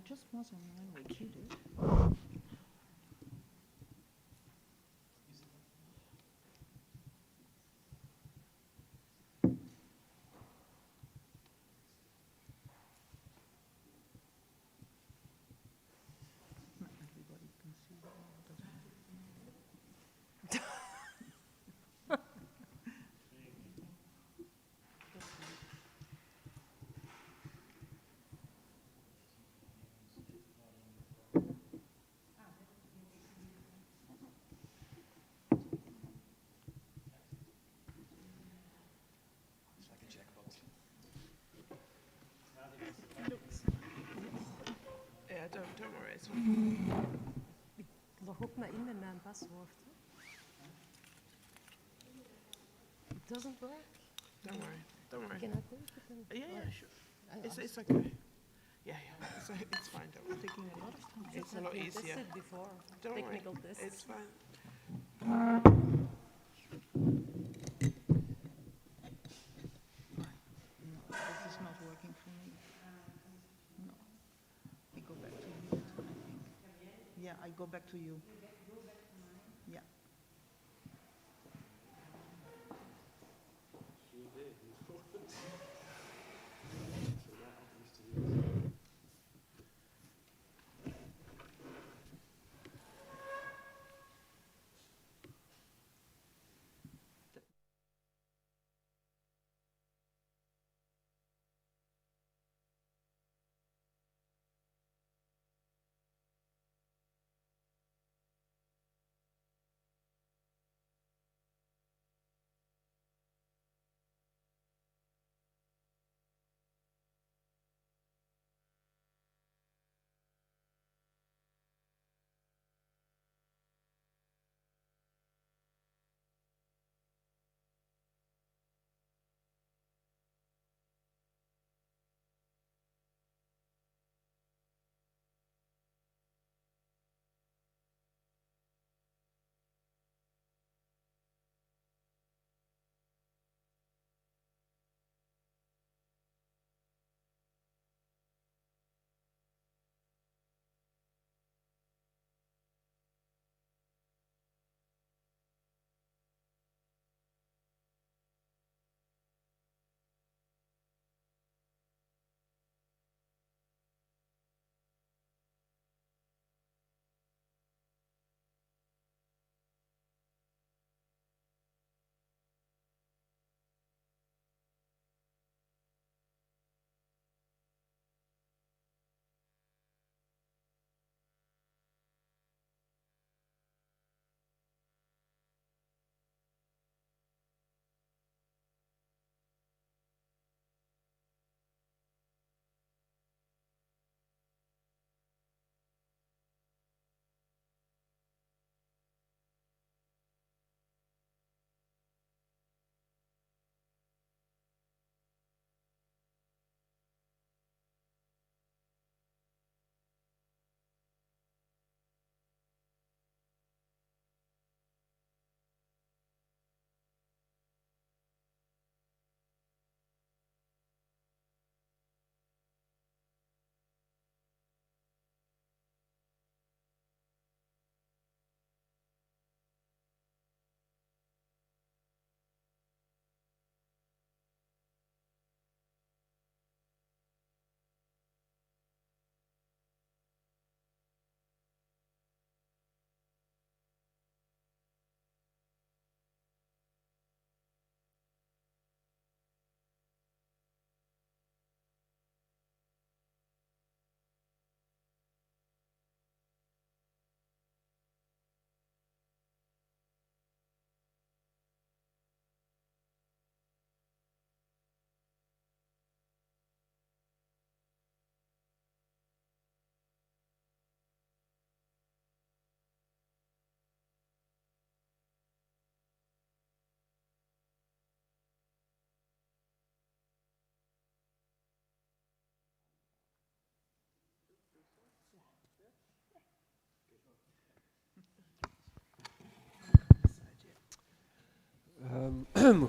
just wasn't mine with you, dude. Not everybody can see that. Yeah, don't worry. It's Ik log ook maar in met mijn paswoord. It doesn't work. Don't worry. Can I take it? Yeah, sure. It's okay. Yeah, it's fine. Don't worry. Taking a lot of time. It's a lot easier. Tested before. Don't Technical worry. tests. It's fine. No, this is not working for me. No. I go back to you, I think. Yeah, I go back to you. Yeah.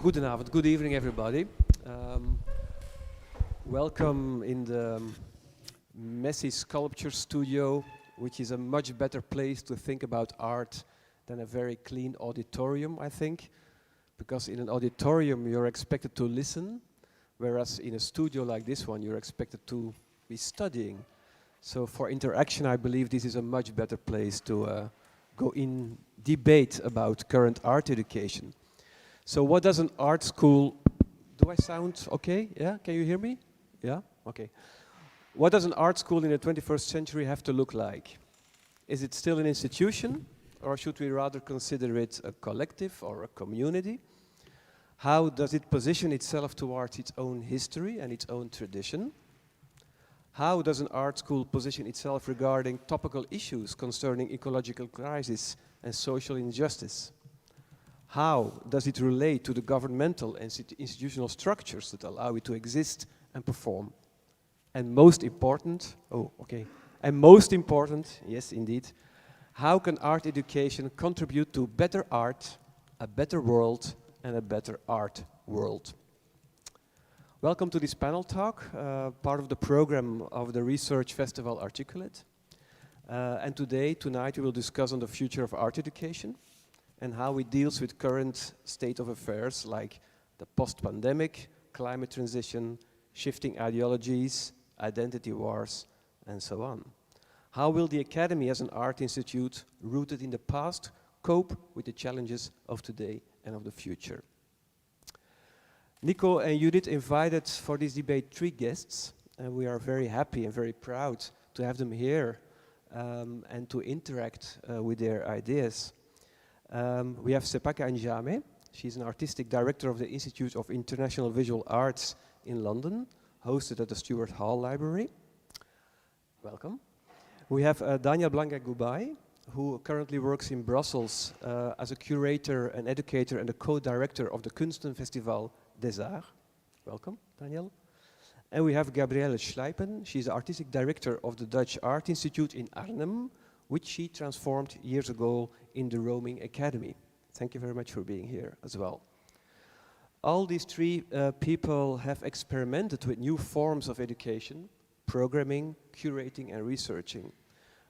Goedenavond, good evening everybody. Welcome in the messy sculpture studio, which is a much better place to think about art than a very clean auditorium, I think. Because in an auditorium, you're expected to listen, whereas in a studio like this one, you're expected to be studying. So for interaction, I believe this is a much better place to go in debate about current art education. So what does an art school, do I sound okay? Yeah, can you hear me? Yeah, okay. What does an art school in the 21st century have to look like? Is it still an institution, or should we rather consider it a collective or a community? How does it position itself towards its own history and its own tradition? How does an art school position itself regarding topical issues concerning ecological crisis and social injustice? How does it relate to the governmental and institutional structures that allow it to exist and perform? And most important, yes indeed, how can art education contribute to better art, a better world, and a better art world? Welcome to this panel talk, part of the program of the Research Festival Articulate. And tonight we will discuss on the future of art education and how it deals with current state of affairs like the post-pandemic, climate transition, shifting ideologies, identity wars, and so on. How will the Academy as an art institute rooted in the past cope with the challenges of today and of the future? Nico and Judith invited for this debate 3 guests, and we are very happy and very proud to have them here and to interact with their ideas. We have Sepake Angiama. She's an artistic director of the Institute of International Visual Arts in London, hosted at the Stuart Hall Library. Welcome. We have Blanga Gubbay, who currently works in Brussels as a curator, an educator, and a co-director of the Kunstenfestival des Arts. Welcome, Daniel. And we have Gabriëlle Schleijpen. She's the artistic director of the Dutch Art Institute in Arnhem, which she transformed years ago in the Roaming Academy. Thank you very much for being here as well. All these 3 people have experimented with new forms of education, programming, curating, and researching.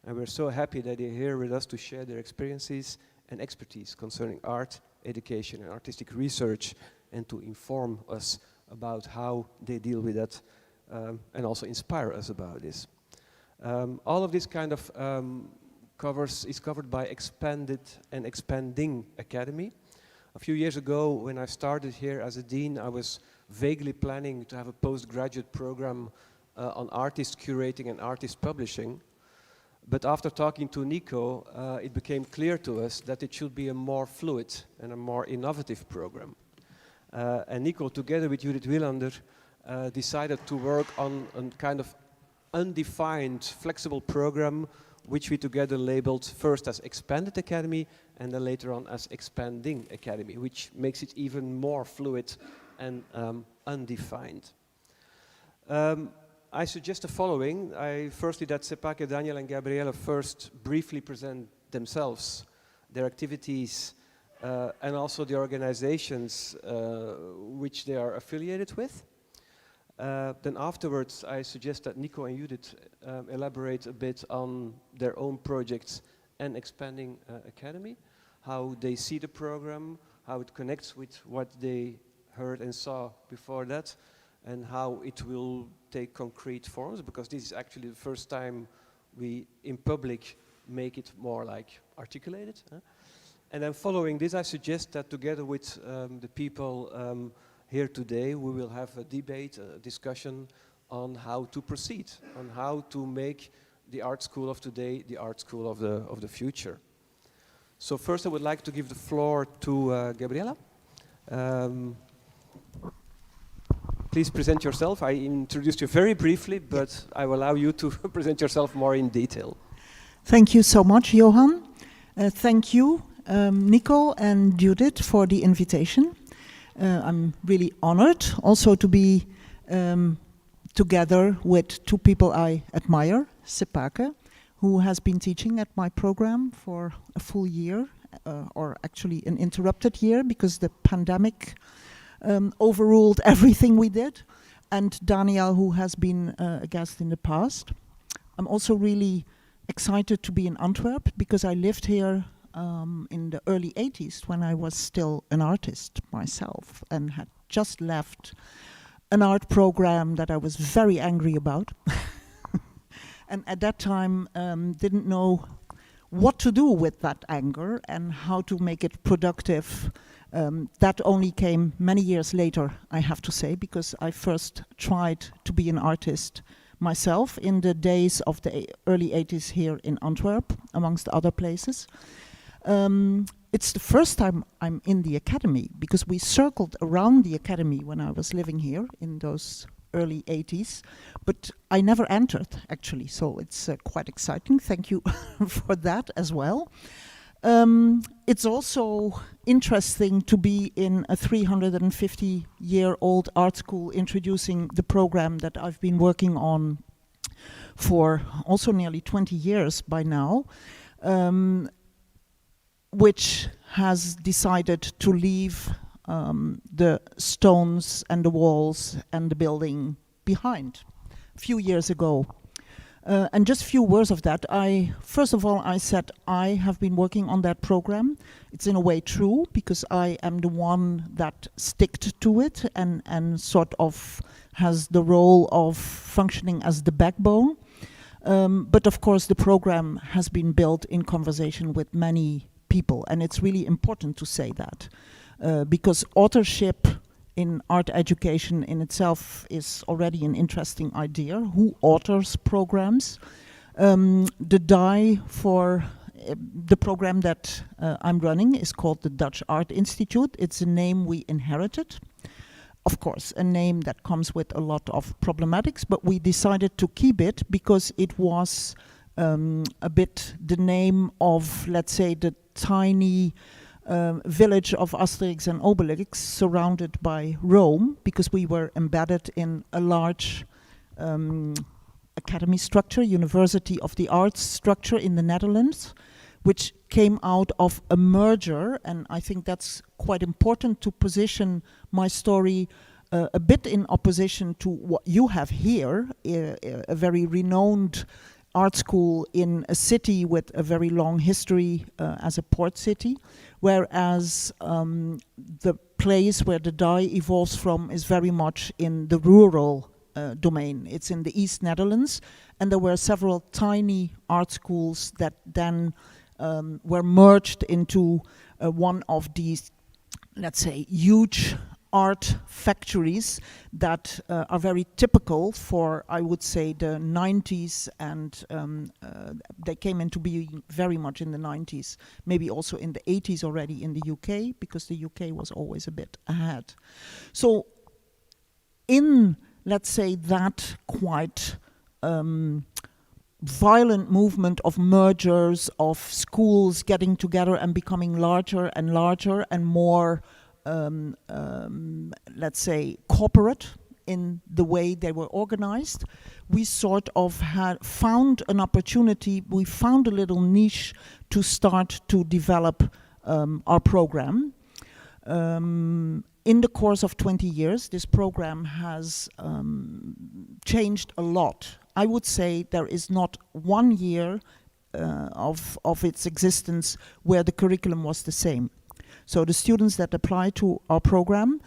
And we're so happy that they're here with us to share their experiences and expertise concerning art, education, and artistic research, and to inform us about how they deal with that, and also inspire us about this. All of this kind of is covered by Expanded and Expanding Academy. A few years ago, when I started here as a dean, I was vaguely planning to have a postgraduate program on artist curating and artist publishing. But after talking to Nico, it became clear to us that it should be a more fluid and a more innovative program. And Nico, together with Judith Wielander, decided to work on a kind of undefined, flexible program, which we together labeled first as Expanded Academy and then later on as Expanding Academy, which makes it even more fluid and undefined. I suggest the following. Firstly, that Sepake, Daniel, and Gabriëlle first briefly present themselves, their activities, and also the organizations which they are affiliated with. Then afterwards, I suggest that Nico and Judith elaborate a bit on their own projects and Expanding Academy, how they see the program, how it connects with what they heard and saw before that, and how it will take concrete forms, because this is actually the first time we, in public, make it more like articulated. And then following this, I suggest that together with the people here today, we will have a debate, a discussion on how to proceed, on how to make the art school of today the art school of the future. So first I would like to give the floor to Gabriëlle. Please present yourself. I introduced you very briefly, but I will allow you to present yourself more in detail. Thank you so much, Johan. Thank you, Nico and Judith, for the invitation. I'm really honored also to be together with 2 people I admire, Sepake, who has been teaching at my program for a full year, or actually an interrupted year because the pandemic overruled everything we did, and Daniel, who has been a guest in the past. I'm also really excited to be in Antwerp because I lived here in the early 80s when I was still an artist myself and had just left an art program that I was very angry about. And at that time didn't know what to do with that anger and how to make it productive. That only came many years later, I have to say, because I first tried to be an artist myself in the days of the early 80s here in Antwerp, amongst other places. It's the first time I'm in the academy, because we circled around the academy when I was living here in those early 80s, but I never entered, actually, so it's quite exciting. Thank you for that as well. It's also interesting to be in a 350-year-old art school introducing the program that I've been working on for also nearly 20 years by now, which has decided to leave the stones and the walls and the building behind a few years ago. And just a few words of that. First of all, I said I have been working on that program. It's in a way true, because I am the one that sticked to it and sort of has the role of functioning as the backbone. But of course, the program has been built in conversation with many people, and it's really important to say that, because authorship in art education in itself is already an interesting idea. Who authors programs? The DAI for the program that I'm running is called the Dutch Art Institute. It's a name we inherited. Of course, a name that comes with a lot of problematics, but we decided to keep it because it was a bit the name of, let's say, the tiny village of Asterix and Obelix surrounded by Rome, because we were embedded in a large academy structure, University of the Arts structure in the Netherlands, which came out of a merger, and I think that's quite important to position my story a bit in opposition to what you have here, a very renowned art school in a city with a very long history as a port city, whereas the place where the DAI evolves from is very much in the rural domain. It's in the East Netherlands, and there were several tiny art schools that then were merged into one of these, let's say, huge art factories that are very typical for, I would say, the 90s, and they came into being very much in the 90s, maybe also in the 80s already in the UK, because the UK was always a bit ahead. So in, let's say, that quite violent movement of mergers, of schools getting together and becoming larger and more let's say, corporate in the way they were organized, we sort of had found an opportunity, we found a little niche to start to develop our program. In the course of 20 years, this program has changed a lot. I would say there is not 1 year of its existence where the curriculum was the same. So the students that apply to our program,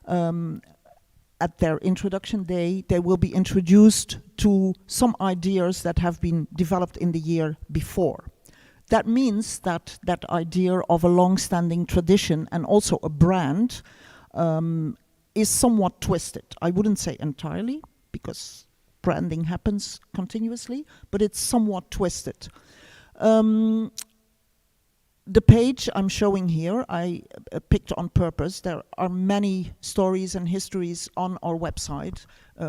at their introduction day, they will be introduced to some ideas that have been developed in the year before. That means that that idea of a long-standing tradition and also a brand is somewhat twisted. I wouldn't say entirely, because branding happens continuously, but it's somewhat twisted. The page I'm showing here, I picked on purpose. There are many stories and histories on our website.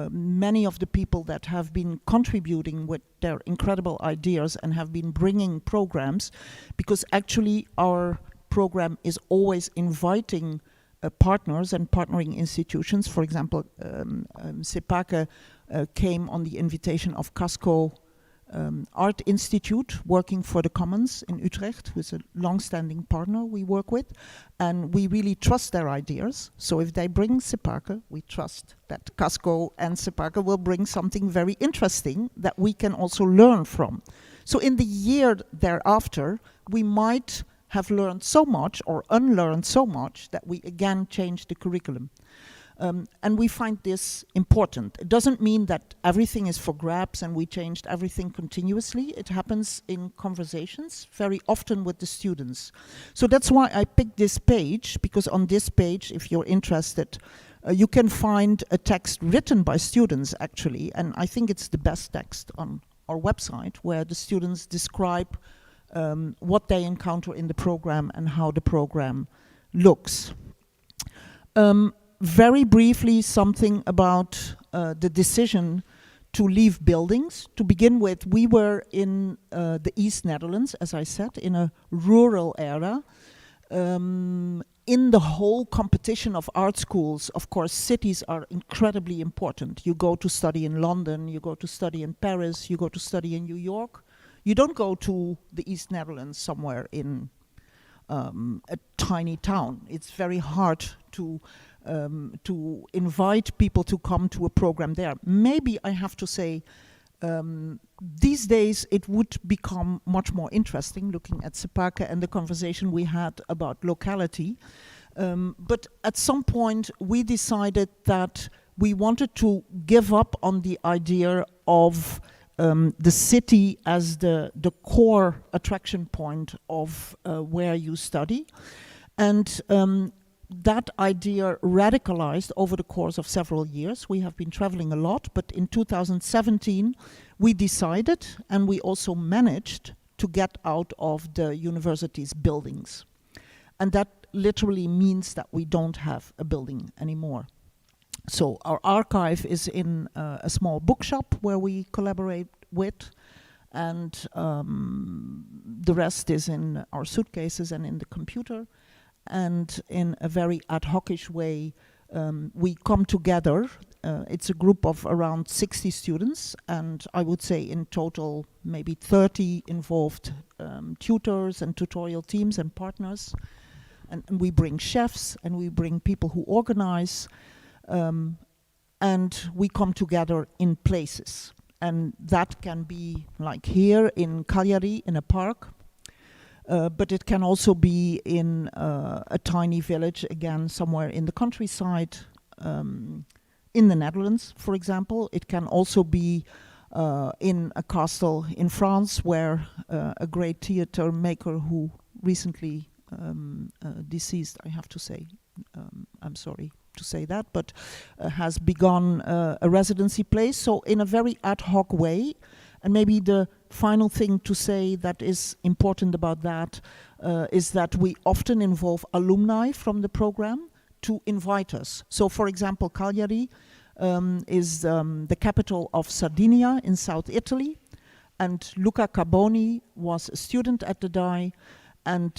Many of the people that have been contributing with their incredible ideas and have been bringing programs, because actually our program is always inviting partners and partnering institutions. For example, Sepake came on the invitation of Casco art institute working for the Commons in Utrecht, who is a long-standing partner we work with, and we really trust their ideas. So if they bring Sepake, we trust that Casco and Sepake will bring something very interesting that we can also learn from. So in the year thereafter, we might have learned so much or unlearned so much that we again change the curriculum. And we find this important. It doesn't mean that everything is for grabs and we changed everything continuously. It happens in conversations very often with the students. So that's why I picked this page, because on this page, if you're interested, you can find a text written by students actually, and I think it's the best text on our website, where the students describe what they encounter in the program and how the program looks. Very briefly, something about the decision to leave buildings. To begin with, we were in the East Netherlands, as I said, in a rural area. In the whole competition of art schools, of course, cities are incredibly important. You go to study in London, you go to study in Paris, you go to study in New York. You don't go to the East Netherlands somewhere in a tiny town. It's very hard to invite people to come to a program there. Maybe I have to say, these days it would become much more interesting looking at Sepake and the conversation we had about locality. But at some point we decided that we wanted to give up on the idea of the city as the core attraction point of where you study. And that idea radicalized over the course of several years. We have been traveling a lot, but in 2017 we decided, and we also managed, to get out of the university's buildings. And that literally means that we don't have a building anymore. So our archive is in a small bookshop where we collaborate with, and the rest is in our suitcases and in the computer. And in a very ad hoc-ish way, we come together. It's a group of around 60 students, and I would say in total maybe 30 involved tutors and tutorial teams and partners. And we bring chefs, and we bring people who organize, and we come together in places. And that can be like here in Cagliari in a park, but it can also be in a tiny village, again, somewhere in the countryside, in the Netherlands, for example. It can also be in a castle in France, where a great theater maker who recently deceased, I have to say, I'm sorry to say that, but has begun a residency place. So in a very ad hoc way. And maybe the final thing to say that is important about that is that we often involve alumni from the program to invite us. So for example, Cagliari is the capital of Sardinia in South Italy, and Luca Carboni was a student at the DAI and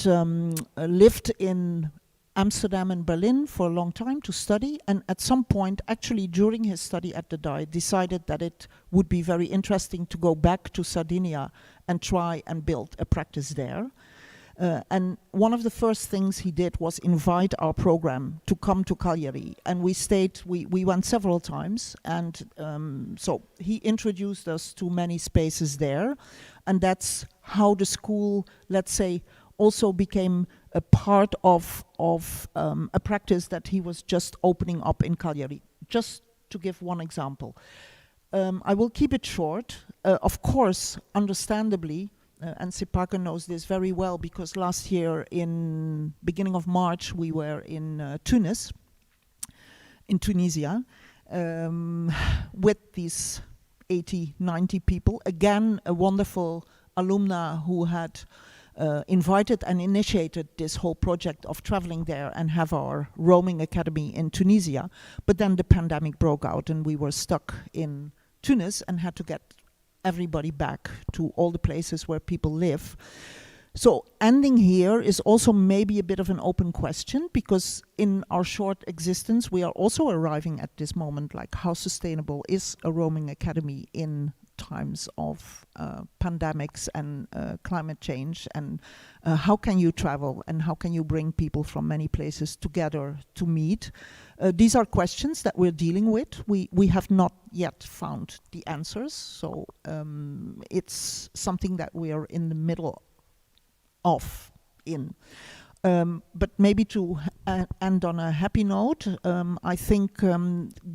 lived in Amsterdam and Berlin for a long time to study, and at some point, actually during his study at the DAI, decided that it would be very interesting to go back to Sardinia and try and build a practice there. And one of the first things he did was invite our program to come to Cagliari, and we went several times, and so he introduced us to many spaces there, and that's how the school, let's say, also became a part of a practice that he was just opening up in Cagliari. Just to give one example. I will keep it short. Of course, understandably, and Sepake knows this very well, because last year in beginning of March we were in Tunis, in Tunisia, with these 80, 90 people. Again, a wonderful alumna who had invited and initiated this whole project of traveling there and have our roaming academy in Tunisia. But then the pandemic broke out and we were stuck in Tunis and had to get everybody back to all the places where people live. So ending here is also maybe a bit of an open question, because in our short existence we are also arriving at this moment, like how sustainable is a roaming academy in times of pandemics and climate change, and how can you travel and how can you bring people from many places together to meet? These are questions that we're dealing with. We have not yet found the answers, so it's something that we are in the middle of. But maybe to end on a happy note, I think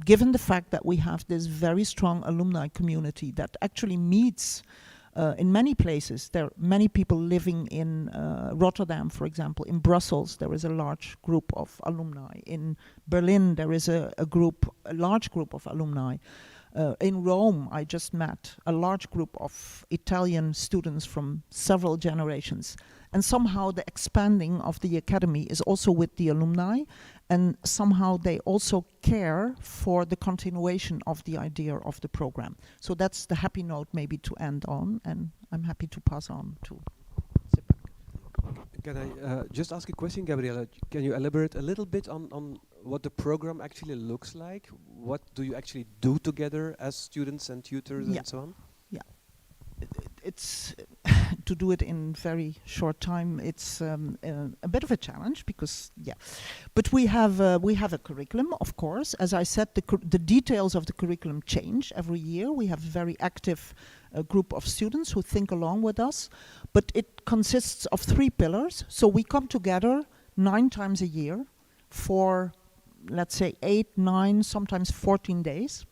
given the fact that we have this very strong alumni community that actually meets in many places. There are many people living in Rotterdam, for example. In Brussels, there is a large group of alumni. In Berlin, there is a large group of alumni. In Rome, I just met a large group of Italian students from several generations. And somehow the expanding of the academy is also with the alumni, and somehow they also care for the continuation of the idea of the program. So that's the happy note maybe to end on, and I'm happy to pass on to Sepake. Can I just ask a question, Gabriëlle? Can you elaborate a little bit on what the program actually looks like? What do you actually do together as students and tutors and so on? Yeah. It's to do it in very short time. It's a bit of a challenge because, but we have a curriculum, of course. As I said, the details of the curriculum change every year. We have a very active group of students who think along with us, but it consists of 3 pillars. So we come together 9 times a year for, let's say, 8, 9, sometimes 14 days.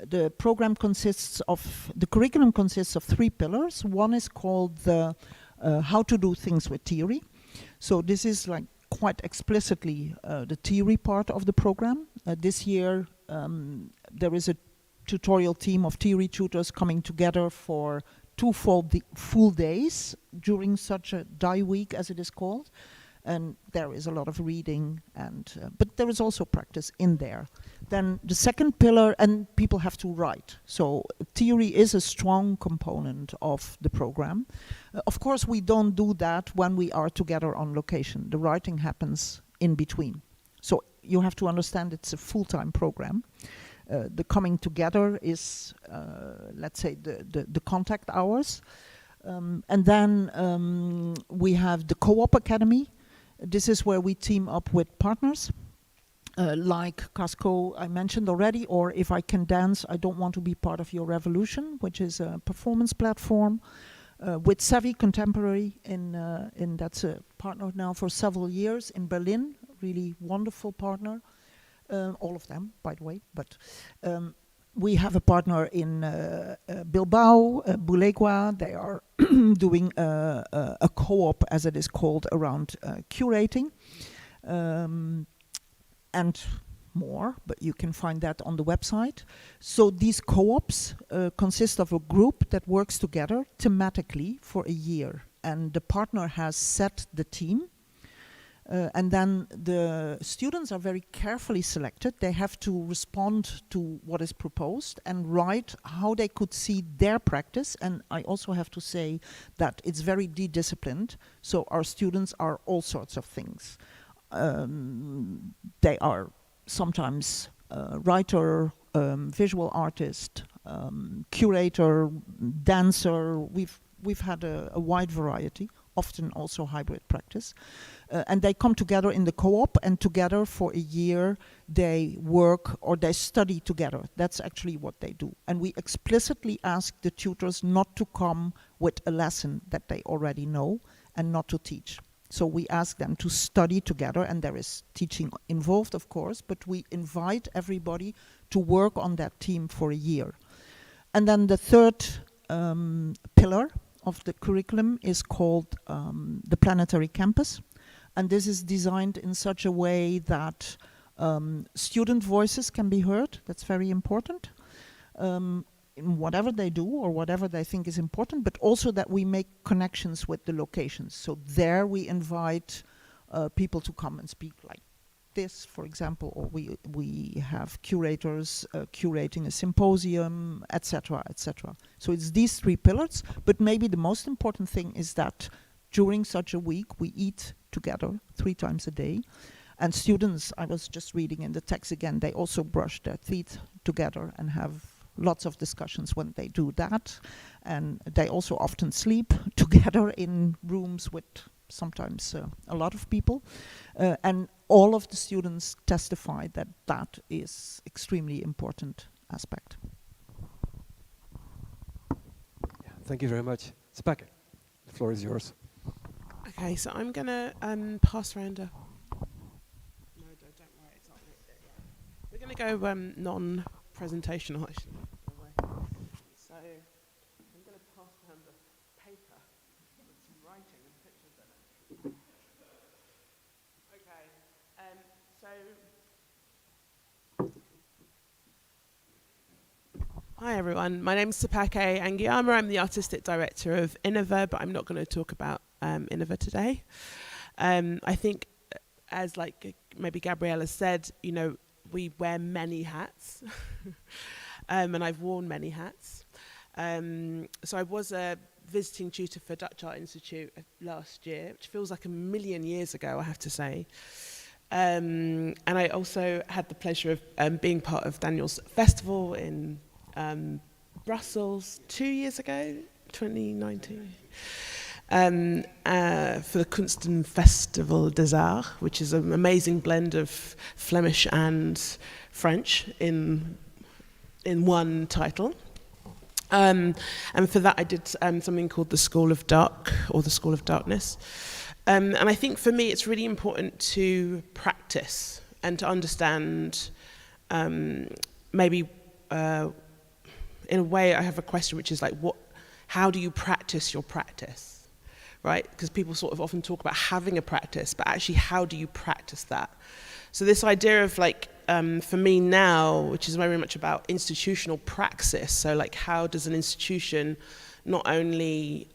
The program consists of, the curriculum consists of 3 pillars. One is called the how to do things with theory. So this is like quite explicitly the theory part of the program. This year there is a tutorial team of theory tutors coming together for 2 full days during such a DAI week, as it is called. And there is a lot of reading, and but there is also practice in there. Then the second pillar, and people have to write. So theory is a strong component of the program. Of course, we don't do that when we are together on location. The writing happens in between. So you have to understand it's a full-time program. The coming together is, let's say, the contact hours. And then we have the co-op academy. This is where we team up with partners, like Casco I mentioned already, or If I Can Dance, I Don't Want to Be Part of Your Revolution, which is a performance platform, with Savvy Contemporary, that's a partner now for several years in Berlin, really wonderful partner, all of them, by the way, but we have a partner in Bilbao, Bulegua. They are doing a co-op, as it is called, around curating and more, but you can find that on the website. So these co-ops consist of a group that works together thematically for a year, and the partner has set the theme. And then the students are very carefully selected. They have to respond to what is proposed and write how they could see their practice. And I also have to say that it's very de-disciplined. So our students are all sorts of things. They are sometimes writer, visual artist, curator, dancer. We've had a wide variety, often also hybrid practice. And they come together in the co-op, and together for a year they work or they study together. That's actually what they do. And we explicitly ask the tutors not to come with a lesson that they already know and not to teach. So we ask them to study together, and there is teaching involved, of course, but we invite everybody to work on that theme for a year. And then the third pillar of the curriculum is called the Planetary Campus. And this is designed in such a way that student voices can be heard. That's very important in whatever they do or whatever they think is important, but also that we make connections with the locations. So there we invite people to come and speak like this, for example, or we have curators curating a symposium, etc., etc. So it's these 3 pillars, but maybe the most important thing is that during such a week we eat together 3 times a day. And students, I was just reading in the text again, they also brush their teeth together and have lots of discussions when they do that. And they also often sleep together in rooms with sometimes a lot of people. And all of the students testify that that is extremely important aspect. Yeah, thank you very much. Sepake, the floor is yours. Okay, so I'm going to pass around a... No, don't worry, it's not. We're going to go non-presentational, actually. So I'm going to pass around the paper with some writing and pictures in it. Okay, so... Hi everyone, my name is Sepake Angiama. I'm the artistic director of Innova, but I'm not going to talk about Innova today. I think, as like maybe Gabriëlle said, you know, we wear many hats, and I've worn many hats. So I was a visiting tutor for Dutch Art Institute last year, which feels like a million years ago, I have to say. And I also had the pleasure of being part of Daniel's festival in Brussels 2 years ago, 2019, for the Kunsten Festival des Arts, which is an amazing blend of Flemish and French in one title. And for that I did something called the School of Dark, or the School of Darkness. And I think for me it's really important to practice and to understand maybe in a way I have a question which is like, how do you practice your practice, right? Because people sort of often talk about having a practice, but actually how do you practice that? So this idea of like, for me now, which is very much about institutional praxis, so like how does an institution not only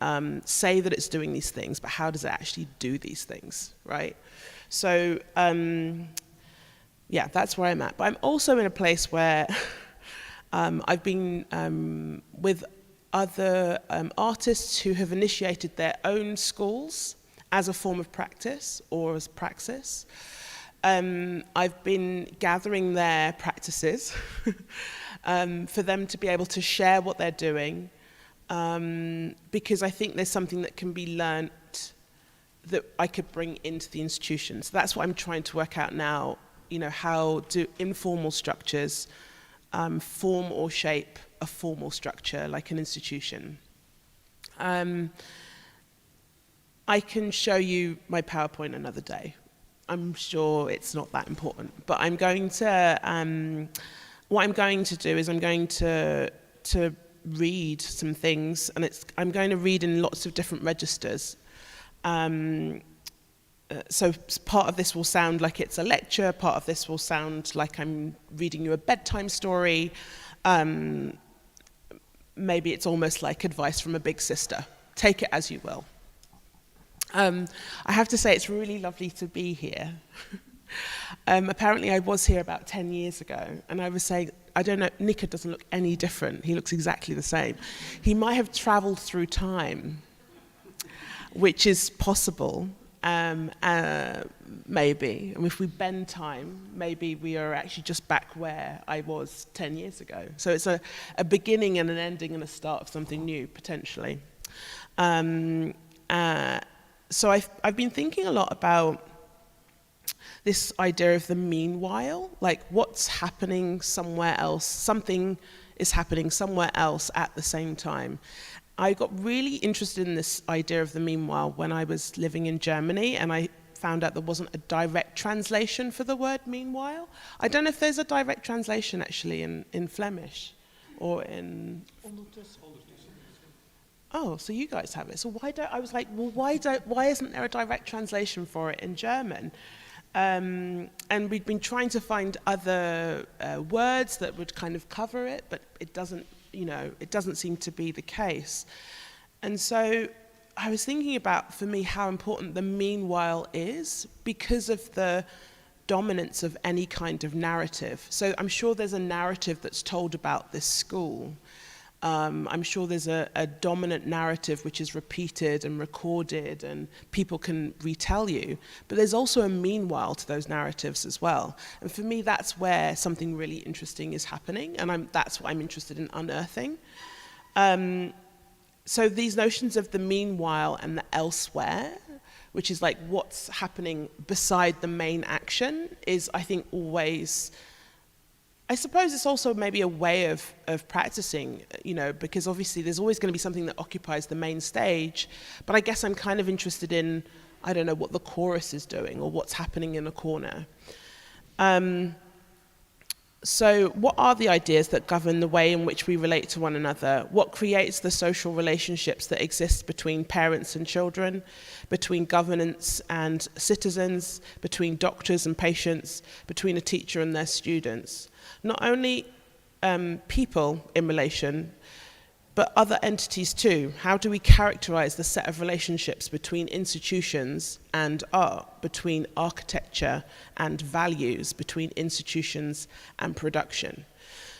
say that it's doing these things, but how does it actually do these things, right? So yeah, that's where I'm at. But I'm also in a place where I've been with other artists who have initiated their own schools as a form of practice or as praxis. I've been gathering their practices for them to be able to share what they're doing, because I think there's something that can be learnt that I could bring into the institution. So that's what I'm trying to work out now, you know, how do informal structures form or shape a formal structure like an institution. I can show you my PowerPoint another day. I'm sure it's not that important, but I'm going to, what I'm going to do is I'm going to read some things, and I'm going to read in lots of different registers. So part of this will sound like it's a lecture, part of this will sound like I'm reading you a bedtime story. Maybe it's almost like advice from a big sister. Take it as you will. I have to say it's really lovely to be here. Apparently I was here about 10 years ago, and I was saying, I don't know, Nico doesn't look any different. He looks exactly the same. He might have traveled through time, which is possible. Maybe, and if we bend time, maybe we are actually just back where I was 10 years ago. So it's a beginning and an ending and a start of something new, potentially. So I've been thinking a lot about this idea of the meanwhile, like what's happening somewhere else, something is happening somewhere else at the same time. I got really interested in this idea of the meanwhile when I was living in Germany, and I found out there wasn't a direct translation for the word meanwhile. I don't know if there's a direct translation actually in Flemish or in... Oh, so you guys have it. So I was like, well, why isn't there a direct translation for it in German? And we'd been trying to find other words that would kind of cover it, but it doesn't, you know, it doesn't seem to be the case. And so I was thinking about, for me, how important the meanwhile is because of the dominance of any kind of narrative. So I'm sure there's a narrative that's told about this school. I'm sure there's a dominant narrative which is repeated and recorded and people can retell you. But there's also a meanwhile to those narratives as well. And for me, that's where something really interesting is happening, and that's what I'm interested in unearthing. So these notions of the meanwhile and the elsewhere, which is like what's happening beside the main action, is, I think, always... I suppose it's also maybe a way of practicing, you know, because obviously there's always going to be something that occupies the main stage, but I guess I'm kind of interested in, I don't know, what the chorus is doing or what's happening in a corner. So what are the ideas that govern the way in which we relate to one another? What creates the social relationships that exist between parents and children, between governance and citizens, between doctors and patients, between a teacher and their students? Not only people in relation, but other entities too. How do we characterize the set of relationships between institutions and art, between architecture and values, between institutions and production?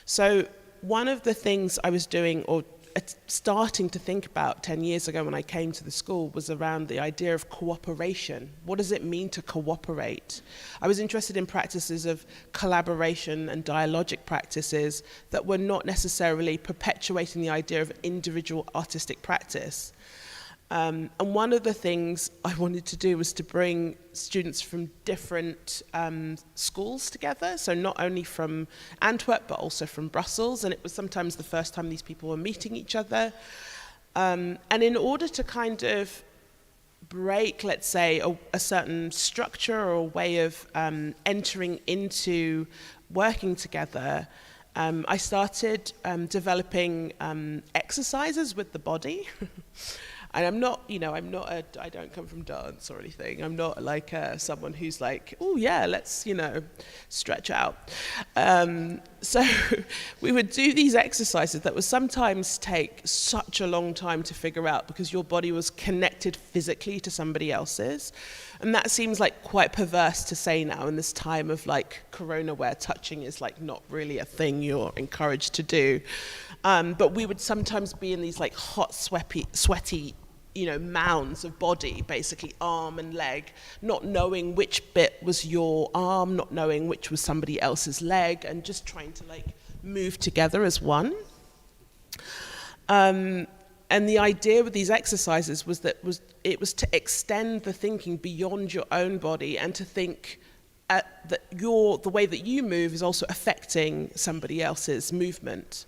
So one of the things I was doing, or starting to think about 10 years ago when I came to the school, was around the idea of cooperation. What does it mean to cooperate? I was interested in practices of collaboration and dialogic practices that were not necessarily perpetuating the idea of individual artistic practice. And one of the things I wanted to do was to bring students from different schools together, so not only from Antwerp, but also from Brussels, and it was sometimes the first time these people were meeting each other. And in order to kind of break, let's say, a certain structure or a way of entering into working together, I started developing exercises with the body. And I'm not, you know, I don't come from dance or anything. I'm not like someone who's like, oh yeah, let's, you know, stretch out. So we would do these exercises that would sometimes take such a long time to figure out because your body was connected physically to somebody else's. And that seems like quite perverse to say now in this time of like Corona where touching is like not really a thing you're encouraged to do. But we would sometimes be in these like hot, sweaty, you know, mounds of body, basically arm and leg, not knowing which bit was your arm, not knowing which was somebody else's leg, and just trying to like move together as one. And the idea with these exercises was that it was to extend the thinking beyond your own body and to think that the way that you move is also affecting somebody else's movement.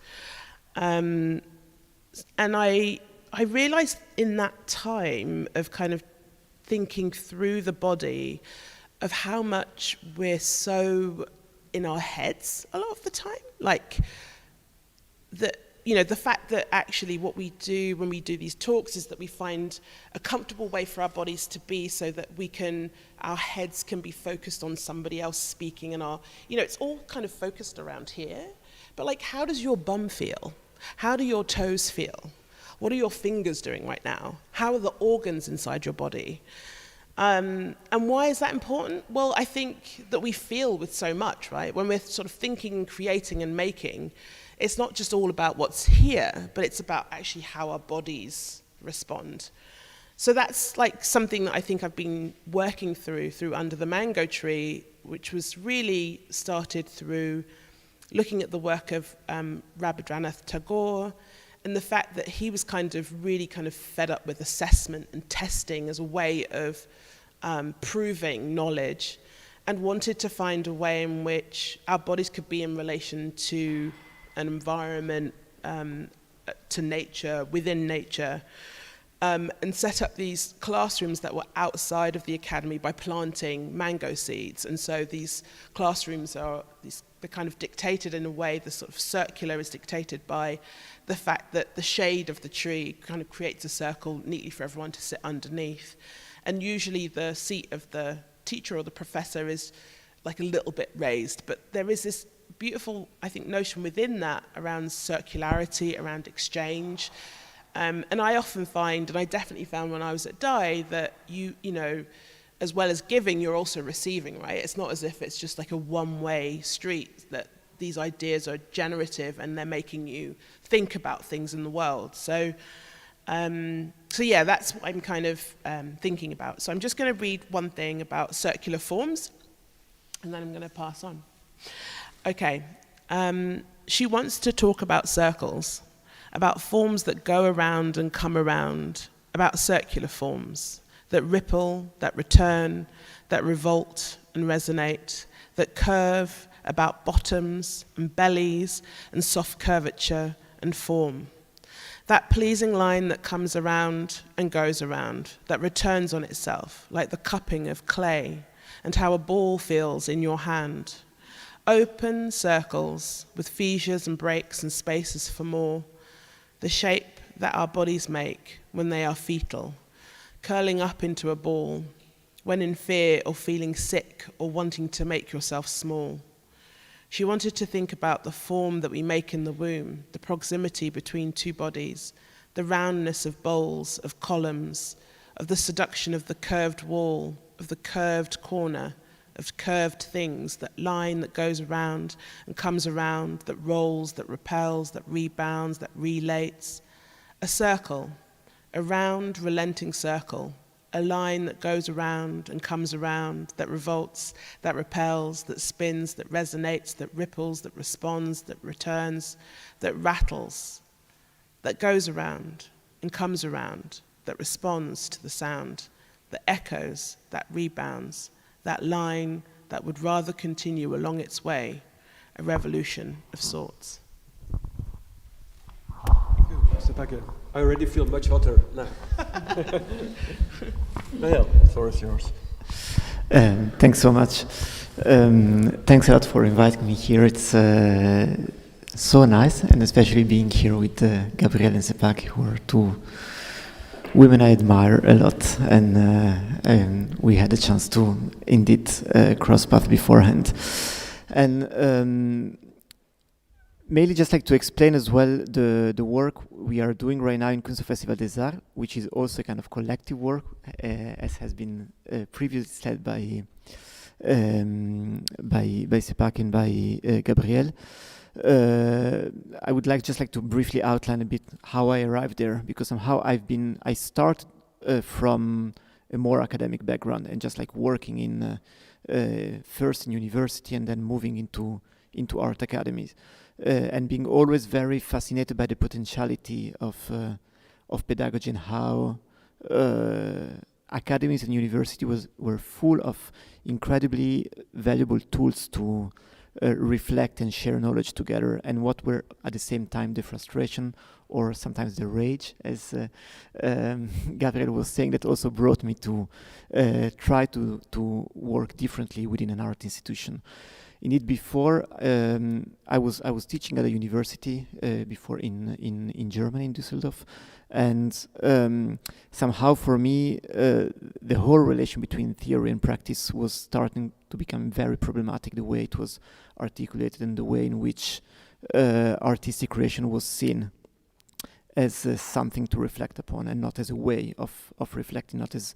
And I realized in that time of kind of thinking through the body of how much we're so in our heads a lot of the time. Like, you know, the fact that actually what we do when we do these talks is that we find a comfortable way for our bodies to be so that our heads can be focused on somebody else speaking, and you know, it's all kind of focused around here. But like, how does your bum feel? How do your toes feel? What are your fingers doing right now? How are the organs inside your body? And why is that important? Well, I think that we feel with so much, right? When we're sort of thinking, creating, and making, it's not just all about what's here, but it's about actually how our bodies respond. So that's like something that I think I've been working through Under the Mango Tree, which was really started through looking at the work of Rabindranath Tagore, and the fact that he was really fed up with assessment and testing as a way of proving knowledge, and wanted to find a way in which our bodies could be in relation to an environment, to nature, within nature, and set up these classrooms that were outside of the academy by planting mango seeds. And so these classrooms they're kind of dictated in a way, the sort of circular is dictated by the fact that the shade of the tree kind of creates a circle neatly for everyone to sit underneath. And usually the seat of the teacher or the professor is like a little bit raised, but there is this beautiful, I think, notion within that around circularity, around exchange. And I often find, and I definitely found when I was at DAI, that you know, as well as giving, you're also receiving, right? It's not as if it's just like a one-way street, that these ideas are generative and they're making you think about things in the world. So yeah, that's what I'm kind of thinking about. So I'm just going to read one thing about circular forms, and then I'm going to pass on. Okay. She wants to talk about circles, about forms that go around and come around, about circular forms that ripple, that return, that revolt and resonate, that curve, about bottoms and bellies and soft curvature and form. That pleasing line that comes around and goes around, that returns on itself, like the cupping of clay, and how a ball feels in your hand. Open circles with fissures and breaks and spaces for more, the shape that our bodies make when they are fetal, curling up into a ball, when in fear or feeling sick or wanting to make yourself small. She wanted to think about the form that we make in the womb, the proximity between two bodies, the roundness of bowls, of columns, of the seduction of the curved wall, of the curved corner, of curved things, that line that goes around and comes around, that rolls, that repels, that rebounds, that relates. A circle, a round, relenting circle, a line that goes around and comes around, that revolts, that repels, that spins, that resonates, that ripples, that responds, that returns, that rattles, that goes around and comes around, that responds to the sound, that echoes, that rebounds, that line that would rather continue along its way, a revolution of sorts. Sepake, I already feel much hotter now. Well, the floor is yours. Thanks so much. Thanks a lot for inviting me here. It's so nice, and especially being here with Gabriëlle and Sepake, who are two women I admire a lot, and we had a chance to indeed cross paths beforehand. And mainly just like to explain as well the work we are doing right now in Kunstfestival des Arts, which is also a kind of collective work, as has been previously led by Sepake and by Gabriëlle. I would like just like to briefly outline a bit how I arrived there, because somehow I started from a more academic background and just like working in first in university and then moving into art academies, and being always very fascinated by the potentiality of pedagogy and how academies and university were full of incredibly valuable tools to reflect and share knowledge together, and what were at the same time the frustration or sometimes the rage, as Gabriëlle was saying, that also brought me to try to work differently within an art institution. Indeed, before I was teaching at a university before in Germany, in Düsseldorf, and somehow for me the whole relation between theory and practice was starting to become very problematic, the way it was articulated and the way in which artistic creation was seen as something to reflect upon and not as a way of reflecting, not as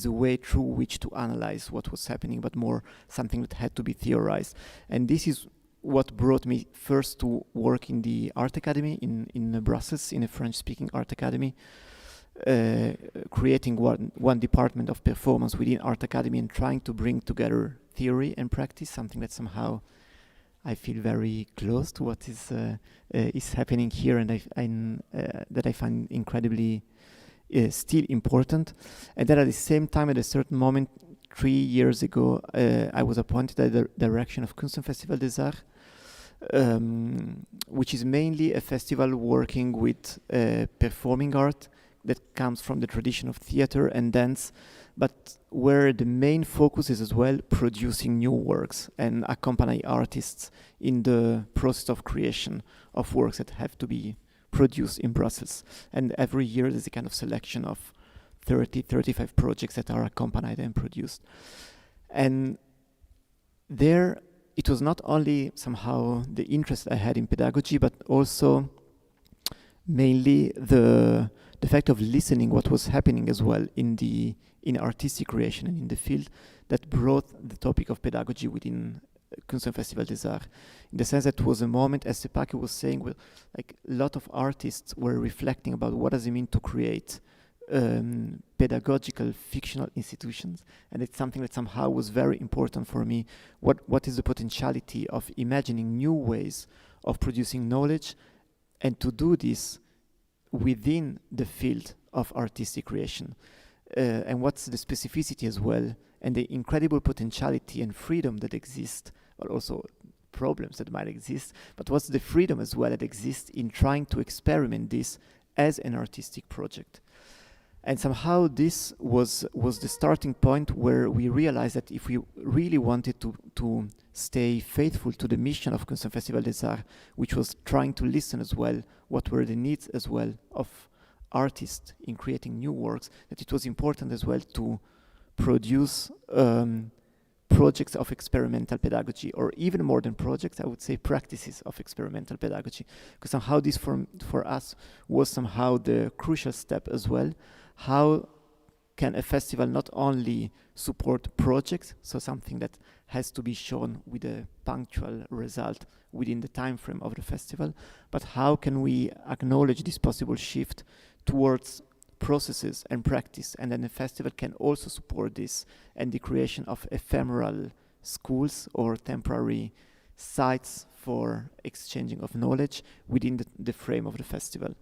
a way through which to analyze what was happening, but more something that had to be theorized. And this is what brought me first to work in the art academy in Brussels, in a French-speaking art academy, creating one department of performance within art academy and trying to bring together theory and practice, something that somehow I feel very close to what is happening here, and that I find incredibly still important. And then at the same time, at a certain moment, 3 years ago, I was appointed at the direction of Kunstfestival des Arts, which is mainly a festival working with performing art that comes from the tradition of theater and dance, but where the main focus is as well producing new works and accompany artists in the process of creation of works that have to be produced in Brussels. And every year there's a kind of selection of 35 projects that are accompanied and produced. And there it was not only somehow the interest I had in pedagogy, but also mainly the fact of listening what was happening as well in artistic creation and in the field, that brought the topic of pedagogy within Kunstenfestival des Arts, in the sense that it was a moment, as Sepake was saying, where like a lot of artists were reflecting about what does it mean to create pedagogical fictional institutions, and it's something that somehow was very important for me. What is the potentiality of imagining new ways of producing knowledge, and to do this within the field of artistic creation, and what's the specificity as well, and the incredible potentiality and freedom that exists, but also problems that might exist, but what's the freedom as well that exists in trying to experiment this as an artistic project. And somehow this was the starting point where we realized that if we really wanted to stay faithful to the mission of Kunstenfestival des Arts, which was trying to listen as well what were the needs as well of artists in creating new works, that it was important as well to produce projects of experimental pedagogy, or even more than projects, I would say practices of experimental pedagogy, because somehow this for us was somehow the crucial step as well. How can a festival not only support projects, so something that has to be shown with a punctual result within the time frame of the festival, but how can we acknowledge this possible shift towards processes and practice, and then the festival can also support this and the creation of ephemeral schools or temporary sites for exchanging of knowledge within the frame of the festival.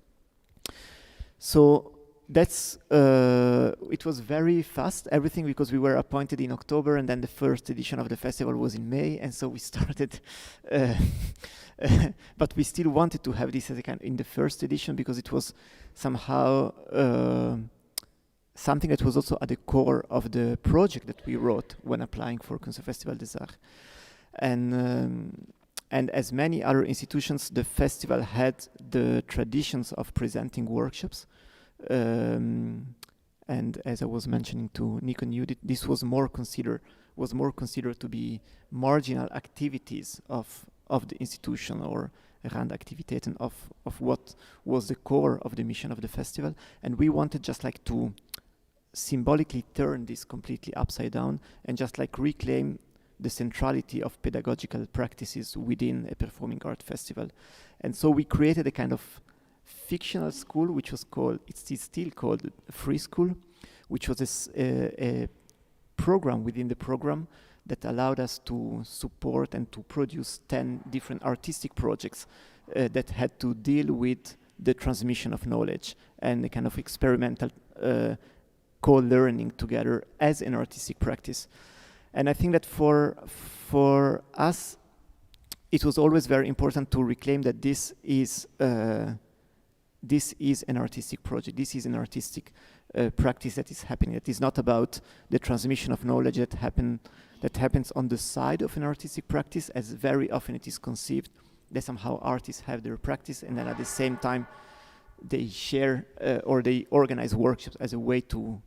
So that's it was very fast, everything, because we were appointed in October, and then the first edition of the festival was in May, and so we started but we still wanted to have this as a kind in the first edition, because it was somehow something that was also at the core of the project that we wrote when applying for Kunstenfestival des Arts. And as many other institutions, the festival had the traditions of presenting workshops. And as I was mentioning to Nico and Judith, this was more considered to be marginal activities of the institution, or Randaktiviteiten of what was the core of the mission of the festival. And we wanted just like to symbolically turn this completely upside down and just like reclaim the centrality of pedagogical practices within a performing art festival. And so we created a kind of fictional school, which was called, it's still called Free School, which was a program within the program that allowed us to support and to produce 10 different artistic projects that had to deal with the transmission of knowledge and the kind of experimental co-learning together as an artistic practice. And I think that for us, it was always very important to reclaim that this is an artistic project. This is an artistic practice that is happening. It is not about the transmission of knowledge that happens on the side of an artistic practice, as very often it is conceived that somehow artists have their practice and then at the same time they share or they organize workshops as a way to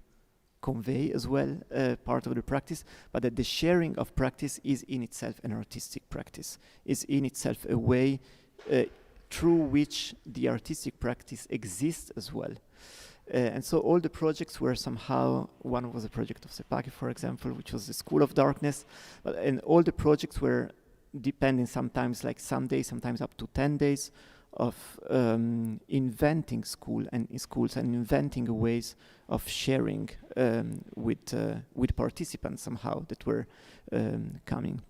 convey as well part of the practice, but that the sharing of practice is in itself an artistic practice, is in itself a way through which the artistic practice exists as well. And so all the projects were somehow, one was a project of Sepake, for example, which was the School of Darkness, and all the projects were depending sometimes like some days, sometimes up to 10 days of inventing schools and inventing ways of sharing with participants somehow that were coming.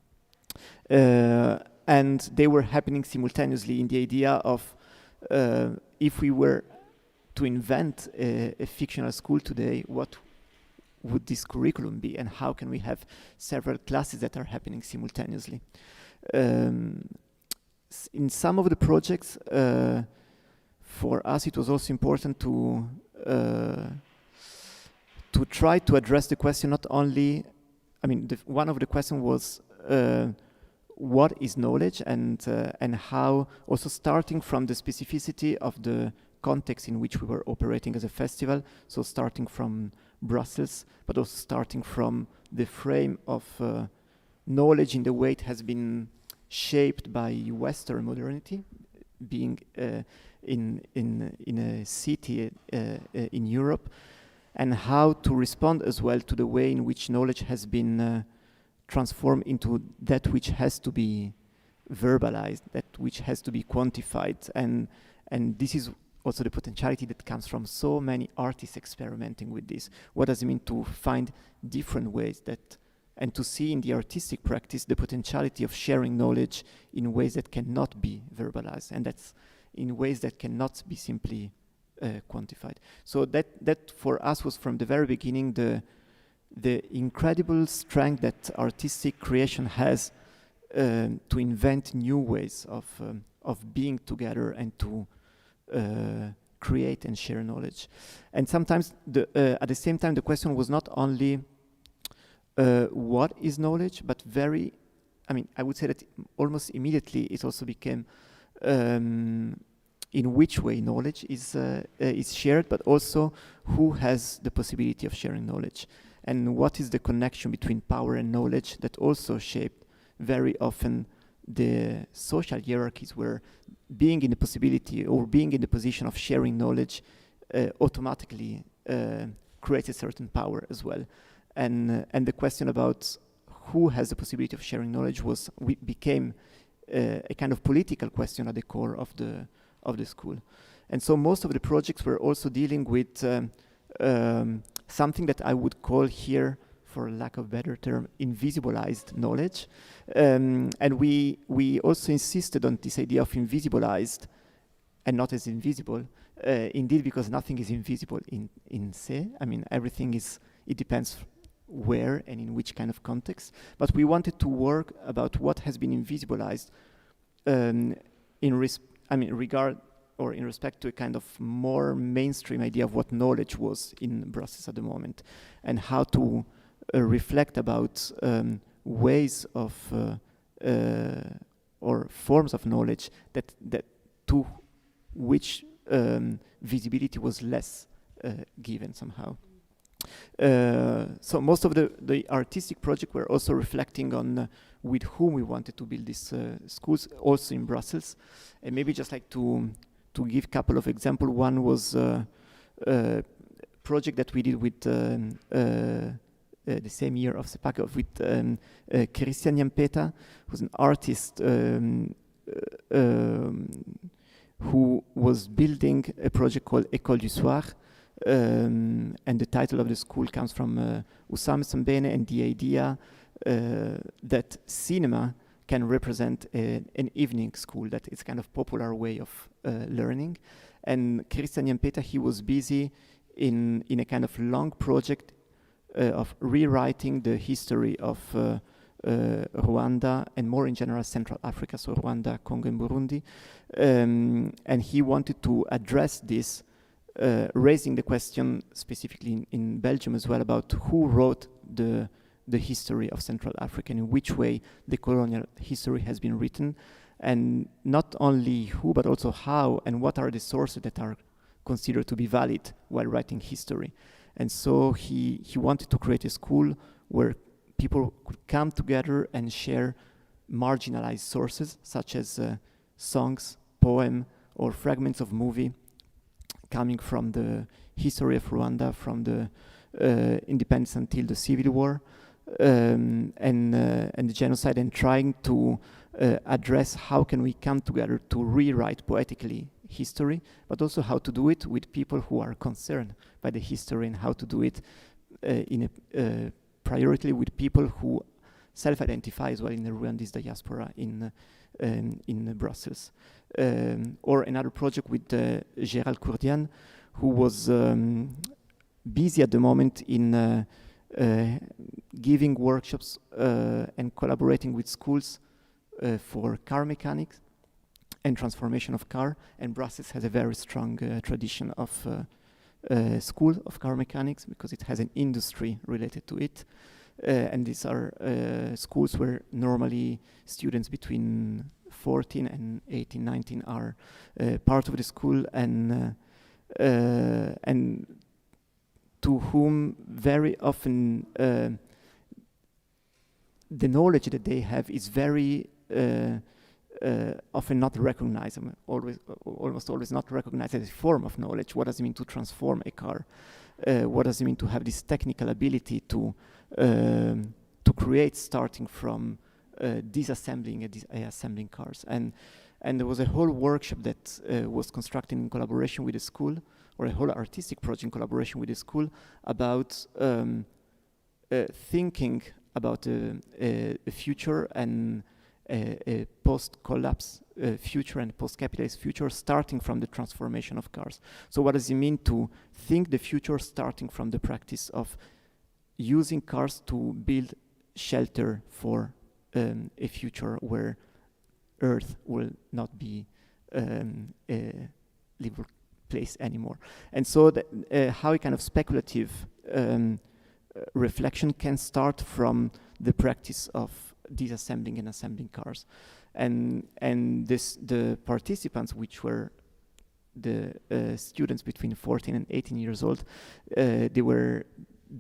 And they were happening simultaneously in the idea of if we were to invent a fictional school today, what would this curriculum be, and how can we have several classes that are happening simultaneously? In some of the projects, for us it was also important to try to address the question not only, I mean, one of the questions was what is knowledge, and how, also starting from the specificity of the context in which we were operating as a festival, so starting from Brussels, but also starting from the frame of knowledge in the way it has been shaped by Western modernity, being in a city in Europe, and how to respond as well to the way in which knowledge has been transform into that which has to be verbalized, that which has to be quantified, and this is also the potentiality that comes from so many artists experimenting with this. What does it mean to find different ways that, and to see in the artistic practice the potentiality of sharing knowledge in ways that cannot be verbalized, and that's in ways that cannot be simply quantified. So that for us was from the very beginning the incredible strength that artistic creation has to invent new ways of being together and to create and share knowledge. And sometimes at the same time the question was not only what is knowledge, but I would say that almost immediately it also became in which way knowledge is shared, but also who has the possibility of sharing knowledge, and what is the connection between power and knowledge that also shaped very often the social hierarchies, where being in the possibility or being in the position of sharing knowledge automatically creates a certain power as well. And the question about who has the possibility of sharing knowledge became a kind of political question at the core of the school. And so most of the projects were also dealing with something that I would call here, for lack of a better term, invisibilized knowledge. And we also insisted on this idea of invisibilized and not as invisible, indeed, because nothing is invisible in se. I mean, everything it depends where and in which kind of context. But we wanted to work about what has been invisibilized in respect to a kind of more mainstream idea of what knowledge was in Brussels at the moment, and how to reflect about ways of or forms of knowledge that to which visibility was less given somehow. So most of the artistic projects were also reflecting on with whom we wanted to build these schools, also in Brussels. And maybe just like to give a couple of examples. One was a project that we did with the same year of Sepake with Christian Jampeta, who's an artist who was building a project called École du Soir. And the title of the school comes from Usama Sambene and the idea that cinema can represent an evening school, that it's kind of popular way of learning. And Christian Jampeta, he was busy in a kind of long project of rewriting the history of Rwanda and more in general Central Africa, so Rwanda, Congo and Burundi. And he wanted to address this, raising the question specifically in Belgium as well about who wrote the history of Central Africa and in which way the colonial history has been written, and not only who but also how and what are the sources that are considered to be valid while writing history. And so he wanted to create a school where people could come together and share marginalized sources such as songs, poem or fragments of movie coming from the history of Rwanda, from the independence until the civil war, and the genocide, and trying to address how can we come together to rewrite poetically history, but also how to do it with people who are concerned by the history, and how to do it in a priority with people who self-identify as well in the Rwandese diaspora in Brussels. Or another project with Gérald Courdian, who was busy at the moment in giving workshops and collaborating with schools for car mechanics and transformation of car. And Brussels has a very strong tradition of school of car mechanics because it has an industry related to it. And these are schools where normally students between 14 and 18, 19 are part of the school, and to whom very often the knowledge that they have is very often not recognized, almost always not recognized as a form of knowledge. What does it mean to transform a car? What does it mean to have this technical ability to create, starting from disassembling and assembling cars. And there was a whole workshop that was constructed in collaboration with the school, or a whole artistic project in collaboration with the school, about thinking about a future and a post-collapse future and post-capitalist future, starting from the transformation of cars. So what does it mean to think the future starting from the practice of using cars to build shelter for a future where Earth will not be a livable place anymore? And so how a kind of speculative reflection can start from the practice of disassembling and assembling cars. And the participants, which were the students between 14 and 18 years old, they were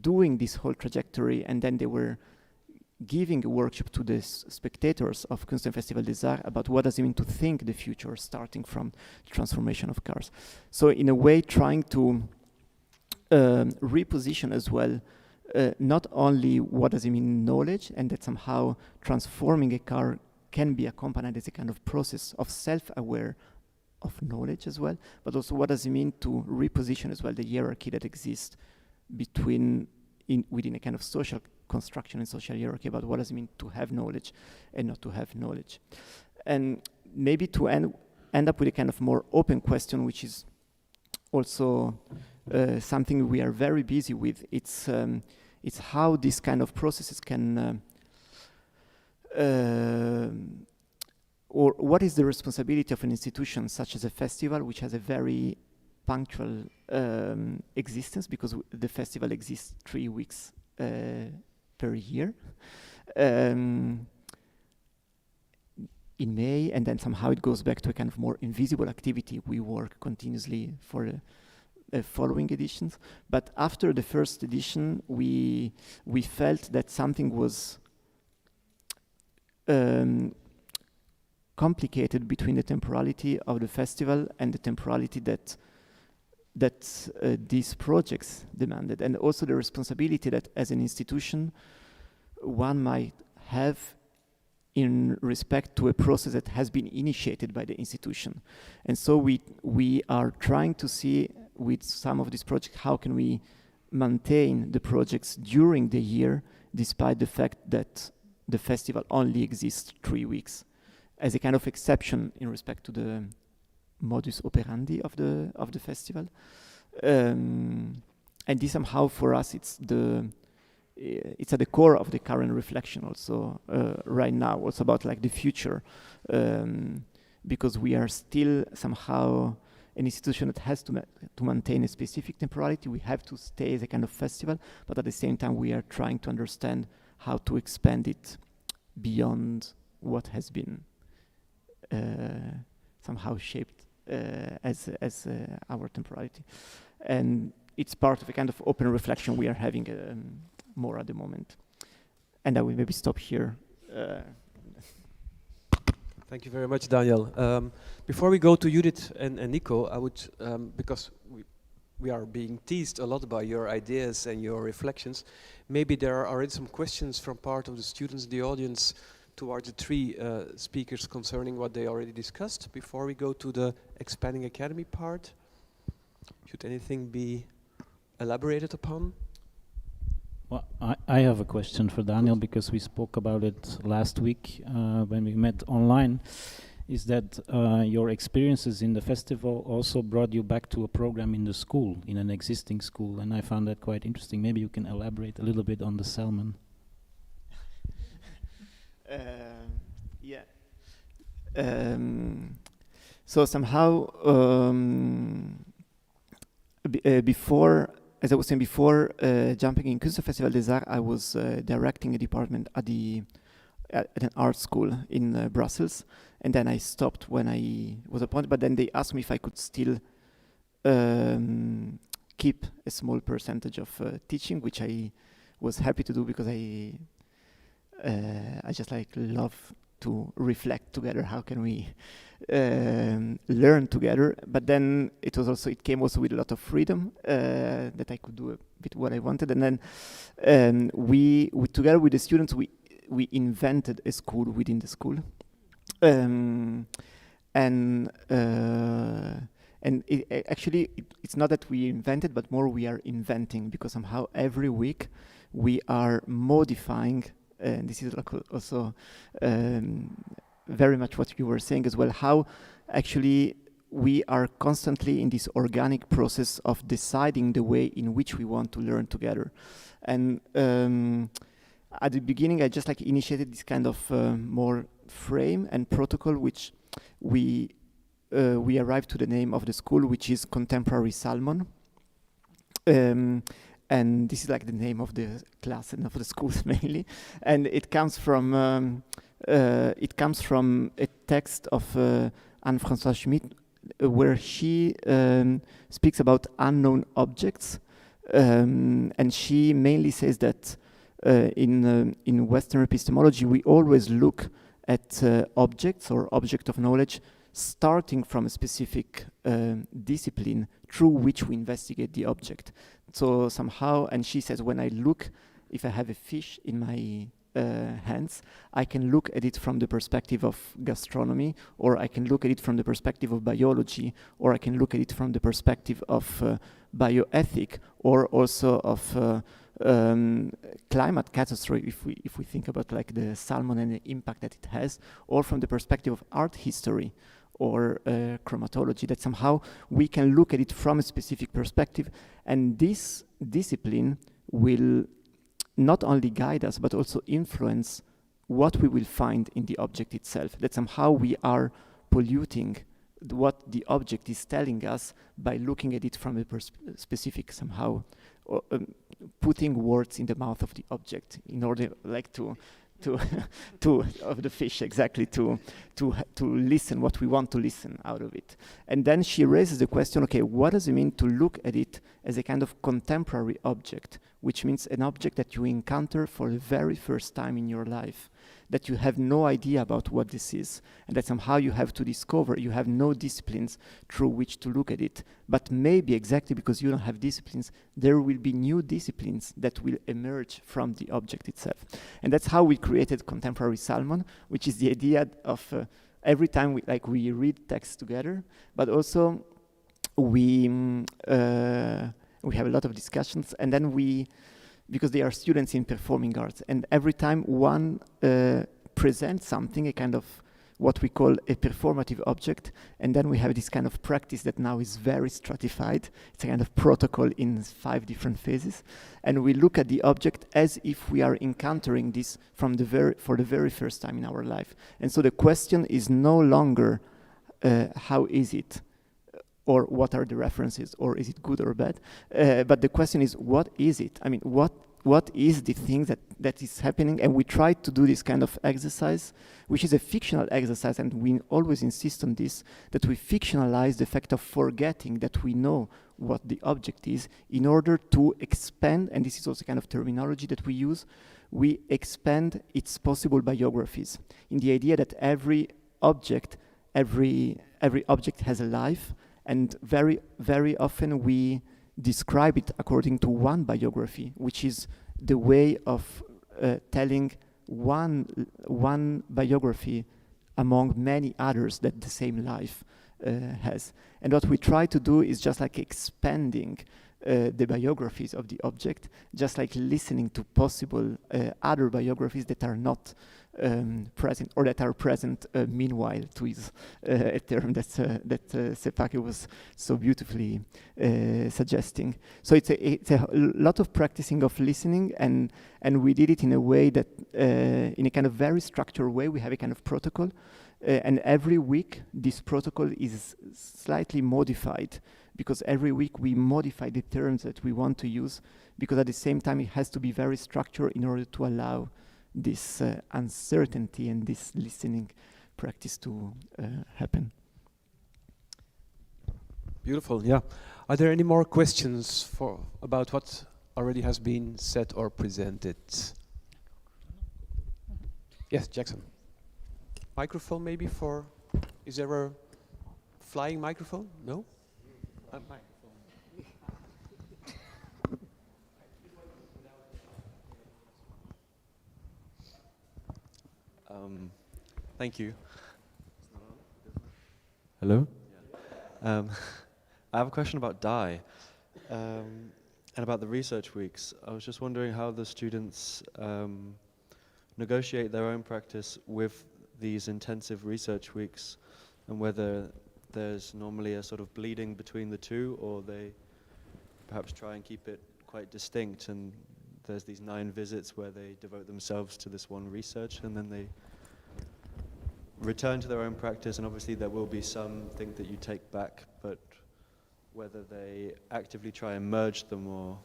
doing this whole trajectory, and then they were giving a workshop to the spectators of Kunst and Festival des Arts about what does it mean to think the future starting from the transformation of cars. So in a way, trying to reposition as well not only what does it mean knowledge, and that somehow transforming a car can be accompanied as a kind of process of self-aware of knowledge as well, but also what does it mean to reposition as well the hierarchy that exists within a kind of social construction and social hierarchy about what does it mean to have knowledge and not to have knowledge. And maybe to end up with a kind of more open question, which is also something we are very busy with. It's how these kind of processes can, or what is the responsibility of an institution such as a festival, which has a very punctual existence, because the festival exists 3 weeks per year, in May, and then somehow it goes back to a kind of more invisible activity. We work continuously for following editions, but after the first edition, we felt that something was complicated between the temporality of the festival and the temporality that these projects demanded, and also the responsibility that as an institution one might have in respect to a process that has been initiated by the institution. And so we are trying to see with some of these projects how can we maintain the projects during the year, despite the fact that the festival only exists 3 weeks, as a kind of exception in respect to the modus operandi of the festival. And this somehow for us it's at the core of the current reflection also right now, also about like the future, because we are still somehow an institution that has to maintain a specific temporality. We have to stay as a kind of festival, but at the same time we are trying to understand how to expand it beyond what has been somehow shaped as our temporality. And it's part of a kind of open reflection we are having more at the moment. And I will maybe stop here. Thank you very much, Daniel. Before we go to Judith and Nico, I would, because we are being teased a lot by your ideas and your reflections, maybe there are already some questions from part of the students in the audience towards the three speakers concerning what they already discussed. Before we go to the Expanding Academy part, should anything be elaborated upon? Well, I have a question for Daniel, because we spoke about it last week when we met online. Is that your experiences in the festival also brought you back to a program in the school, in an existing school, and I found that quite interesting. Maybe you can elaborate a little bit on the salmon. Yeah. So somehow before, as I was saying before, jumping in Kunst Festival des Arts, I was directing a department at an art school in Brussels, and then I stopped when I was appointed. But then they asked me if I could still keep a small percentage of teaching, which I was happy to do, because I just like love to reflect together, how can we learn together. But then it came also with a lot of freedom, that I could do a bit what I wanted. And then we together with the students, we invented a school within the school. Actually, it's not that we invented, but more we are inventing, because somehow every week we are modifying, and this is like also very much what you were saying as well, how actually we are constantly in this organic process of deciding the way in which we want to learn together. And at the beginning, I just like initiated this kind of more frame and protocol, which we arrived to the name of the school, which is Contemporary Salmon. And this is like the name of the class and of the schools mainly. And it comes from a text of Anne-Françoise Schmidt, where she speaks about unknown objects. And she mainly says that in Western epistemology, we always look at objects or object of knowledge starting from a specific discipline through which we investigate the object. So somehow, and she says, when I look, if I have a fish in my hands, I can look at it from the perspective of gastronomy, or I can look at it from the perspective of biology, or I can look at it from the perspective of bioethic, or also of climate catastrophe, if we think about like the salmon and the impact that it has, or from the perspective of art history or chromatology, that somehow we can look at it from a specific perspective, and this discipline will not only guide us but also influence what we will find in the object itself, that somehow we are polluting what the object is telling us by looking at it from a specific somehow, putting words in the mouth of the object in order like to of the fish, exactly, to listen what we want to listen out of it. And then she raises the question, okay, what does it mean to look at it as a kind of contemporary object, which means an object that you encounter for the very first time in your life, that you have no idea about what this is, and that somehow you have to discover. You have no disciplines through which to look at it, but maybe exactly because you don't have disciplines, there will be new disciplines that will emerge from the object itself. And that's how we created Contemporary Salmon, which is the idea of every time we read text together, but also we have a lot of discussions, and then because they are students in performing arts, and every time one presents something, a kind of what we call a performative object, and then we have this kind of practice that now is very stratified. It's a kind of protocol in 5 different phases, and we look at the object as if we are encountering this for the very first time in our life. And so the question is no longer how is it, or what are the references, or is it good or bad? But the question is, what is it? I mean, what is the thing that is happening? And we try to do this kind of exercise, which is a fictional exercise, and we always insist on this, that we fictionalize the fact of forgetting that we know what the object is in order to expand, and this is also kind of terminology that we use, we expand its possible biographies, in the idea that every object has a life, and very, very often we describe it according to one biography, which is the way of telling one biography among many others that the same life has. And what we try to do is just like expanding the biographies of the object, just like listening to possible other biographies that are not present, or that are present meanwhile, to use a term that Sepake was so beautifully suggesting. So it's a lot of practicing of listening, and we did it in a way that, in a kind of very structured way, we have a kind of protocol, and every week this protocol is slightly modified, because every week we modify the terms that we want to use, because at the same time it has to be very structured in order to allow this uncertainty and this listening practice to happen. Beautiful, yeah. Are there any more questions about what already has been said or presented? Yes, Jackson. microphone maybe for, is there a flying microphone? No? Thank you. Hello? I have a question about DAI and about the research weeks. I was just wondering how the students negotiate their own practice with these intensive research weeks, and whether there's normally a sort of bleeding between the two, or they perhaps try and keep it quite distinct, and there's these 9 visits where they devote themselves to this one research, and then they return to their own practice, and obviously there will be something that you take back, but whether they actively try and merge them or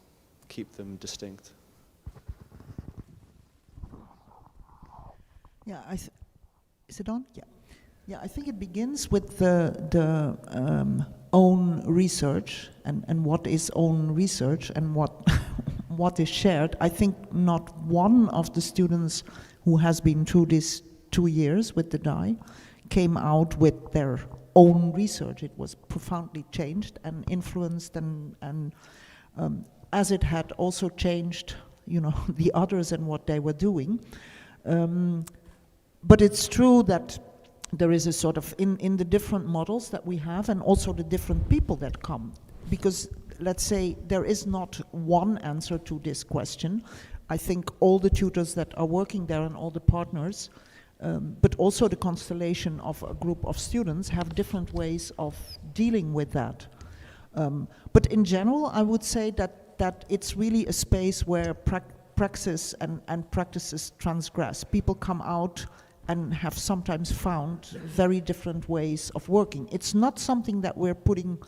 keep them distinct. Yeah, is it on? Yeah. Yeah, I think it begins with the own research and what is own research and what what is shared. I think not one of the students who has been through these 2 years with the DAI came out with their own research. It was profoundly changed and influenced, and as it had also changed, you know, the others and what they were doing. But it's true that there is a sort of, in the different models that we have, and also the different people that come, because let's say there is not one answer to this question. I think all the tutors that are working there and all the partners, but also the constellation of a group of students, have different ways of dealing with that. But in general, I would say that it's really a space where praxis and practices transgress. People come out and have sometimes found very different ways of working. It's not something that we're putting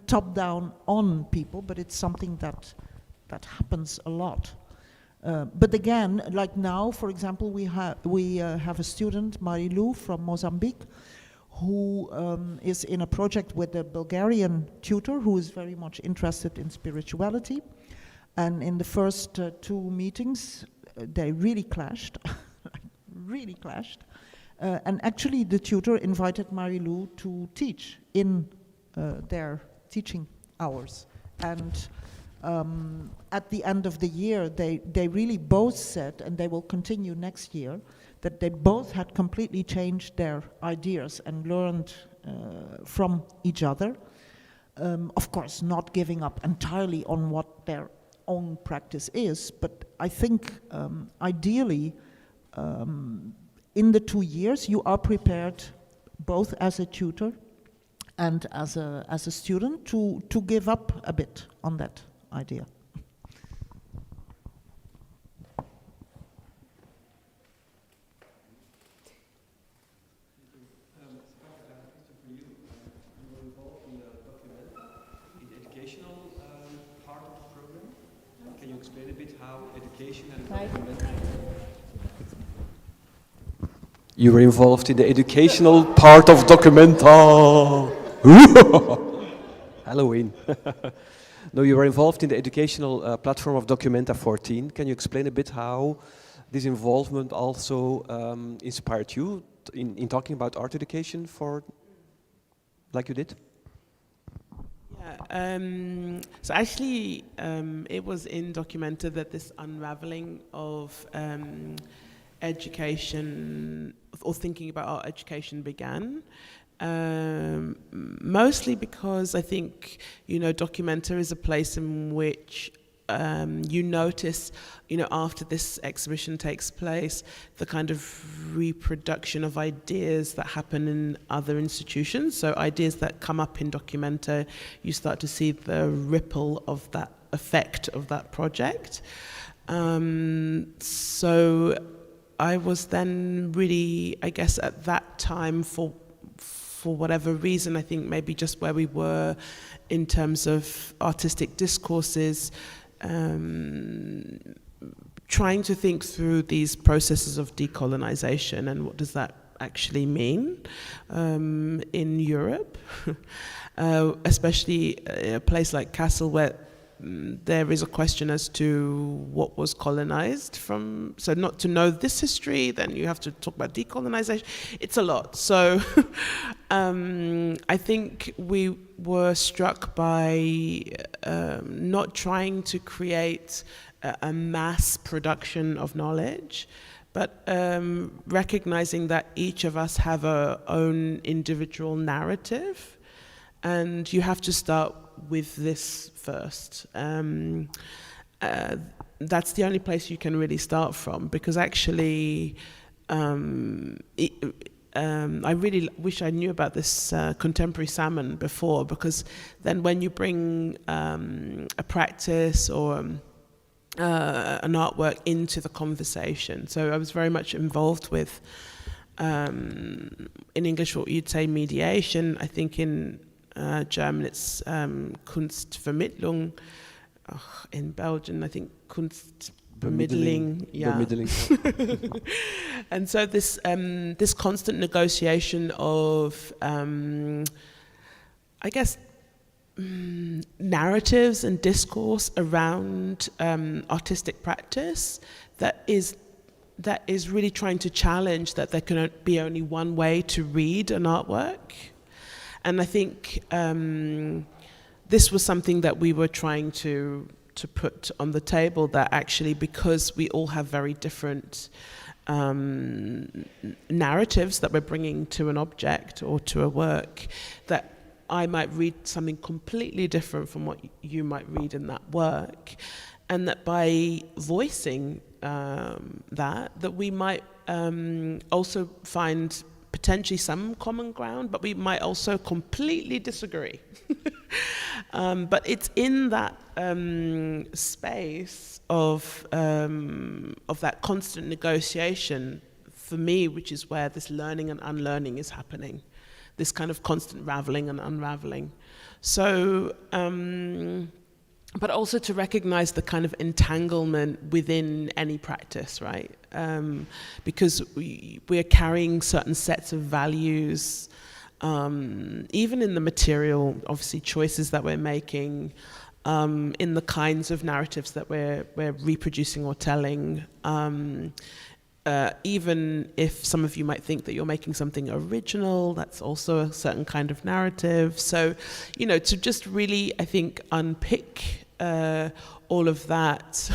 top down on people, but it's something that happens a lot. But again, like now, for example, we have a student, Marilou from Mozambique, who is in a project with a Bulgarian tutor who is very much interested in spirituality. And in the first 2 meetings, they really clashed, really clashed. And actually the tutor invited Marilou to teach in their teaching hours. And at the end of the year, they really both said, and they will continue next year, that they both had completely changed their ideas and learned from each other. Of course, not giving up entirely on what their own practice is, but I think ideally, in the 2 years, you are prepared both as a tutor and as a student to give up a bit on that idea. Can you explain a bit how education and documentary? You were involved in the educational part of Documenta. Halloween. No, you were involved in the educational platform of Documenta 14. Can you explain a bit how this involvement also inspired you in talking about art education like you did? Yeah, so actually it was in Documenta that this unraveling of education, or thinking about art education, began. Mostly because I think, you know, Documenta is a place in which you notice, you know, after this exhibition takes place, the kind of reproduction of ideas that happen in other institutions. So ideas that come up in Documenta, you start to see the ripple of that effect of that project. So I was then really, I guess at that time, for whatever reason, I think maybe just where we were in terms of artistic discourses, trying to think through these processes of decolonization and what does that actually mean in Europe, especially a place like Kassel where there is a question as to what was colonized from, so not to know this history, then you have to talk about decolonization. It's a lot. So I think we were struck by not trying to create a mass production of knowledge, but recognizing that each of us have our own individual narrative, and you have to start with this first. That's the only place you can really start from, because actually I really wish I knew about this contemporary salmon before, because then when you bring a practice or an artwork into the conversation. So I was very much involved with, in English what you'd say mediation. I think in German it's Kunstvermittlung. In Belgian I think Kunstbemiddeling. Yeah. And so this this constant negotiation of I guess narratives and discourse around artistic practice that is really trying to challenge that there can be only one way to read an artwork. And I think this was something that we were trying to put on the table, that actually, because we all have very different narratives that we're bringing to an object or to a work, that I might read something completely different from what you might read in that work, and that by voicing that we might also find potentially some common ground, but we might also completely disagree. But it's in that space of that constant negotiation, for me, which is where this learning and unlearning is happening. This kind of constant raveling and unraveling. So, but also to recognize the kind of entanglement within any practice, right? Because we're carrying certain sets of values, even in the material, obviously, choices that we're making, in the kinds of narratives that we're reproducing or telling. Even if some of you might think that you're making something original, that's also a certain kind of narrative. So, you know, to just really, I think, unpick all of that,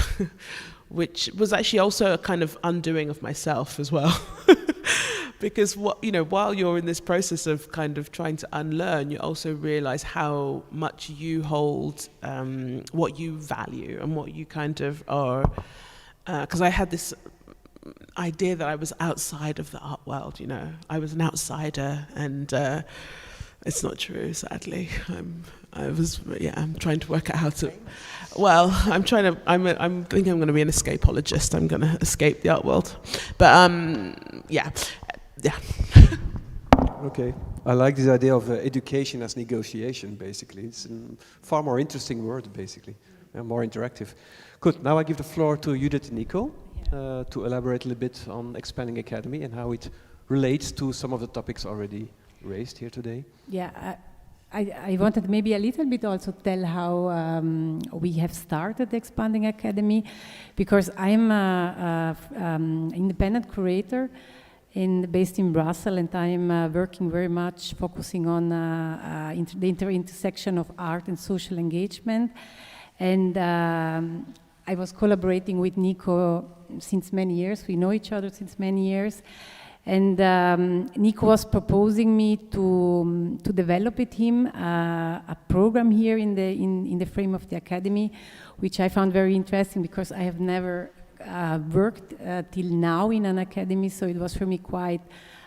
which was actually also a kind of undoing of myself as well. Because while you're in this process of kind of trying to unlearn, you also realize how much you hold what you value and what you kind of are. Because I had this idea that I was outside of the art world, you know. I was an outsider, and it's not true, sadly. I'm trying to work out how to. Well, I'm thinking I'm going to be an escapologist. I'm going to escape the art world, but yeah. Okay, I like this idea of education as negotiation. Basically, it's a far more interesting word. Basically, and more interactive. Good. Now I give the floor to Judith and Nico. To elaborate a little bit on Expanding Academy and how it relates to some of the topics already raised here today. Yeah, I wanted maybe a little bit also tell how we have started Expanding Academy, because I'm an independent curator based in Brussels, and I'm working very much focusing on the intersection of art and social engagement. And I was collaborating with Nico since many years. We know each other since many years. And Nico was proposing me to develop with him a program here in the frame of the Academy, which I found very interesting, because I have never worked till now in an academy, so it was for me quite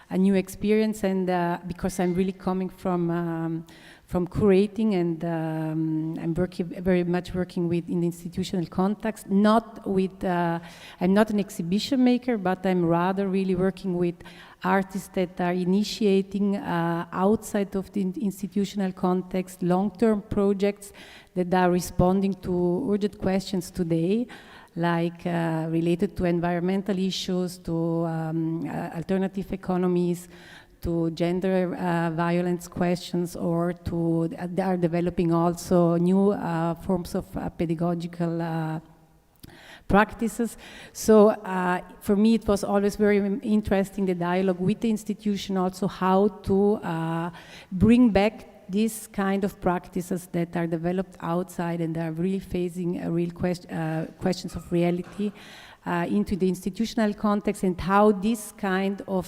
a new experience. And because I'm really coming from curating, and I'm very much working in the institutional context, not with, I'm not an exhibition maker, but I'm rather really working with artists that are initiating outside of the institutional context, long-term projects that are responding to urgent questions today, like related to environmental issues, to alternative economies, to gender violence questions, or they are developing also new forms of pedagogical practices. So for me it was always very interesting, the dialogue with the institution, also how to bring back these kind of practices that are developed outside and are really facing a real questions of reality into the institutional context, and how this kind of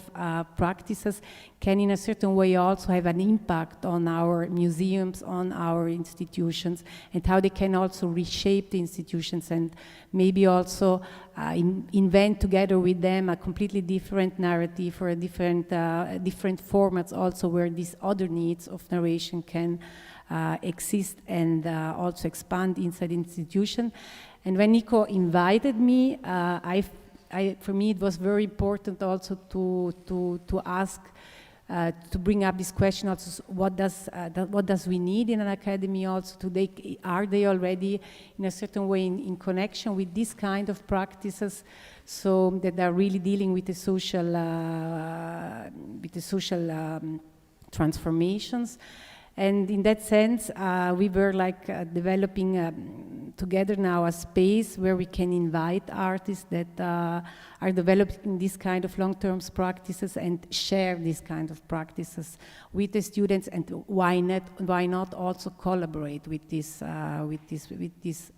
practices can in a certain way also have an impact on our museums, on our institutions, and how they can also reshape the institutions, and maybe also invent together with them a completely different narrative, or a different formats also, where these other needs of narration can exist and also expand inside the institution. And when Nico invited me, for me it was very important also to ask, to bring up this question also, what does we need in an academy also today? Are they already in a certain way in connection with this kind of practices, so that are really dealing with the social transformations? And in that sense, we were like developing together now a space where we can invite artists that are developing this kind of long-term practices and share these kind of practices with the students, and why not also collaborate with these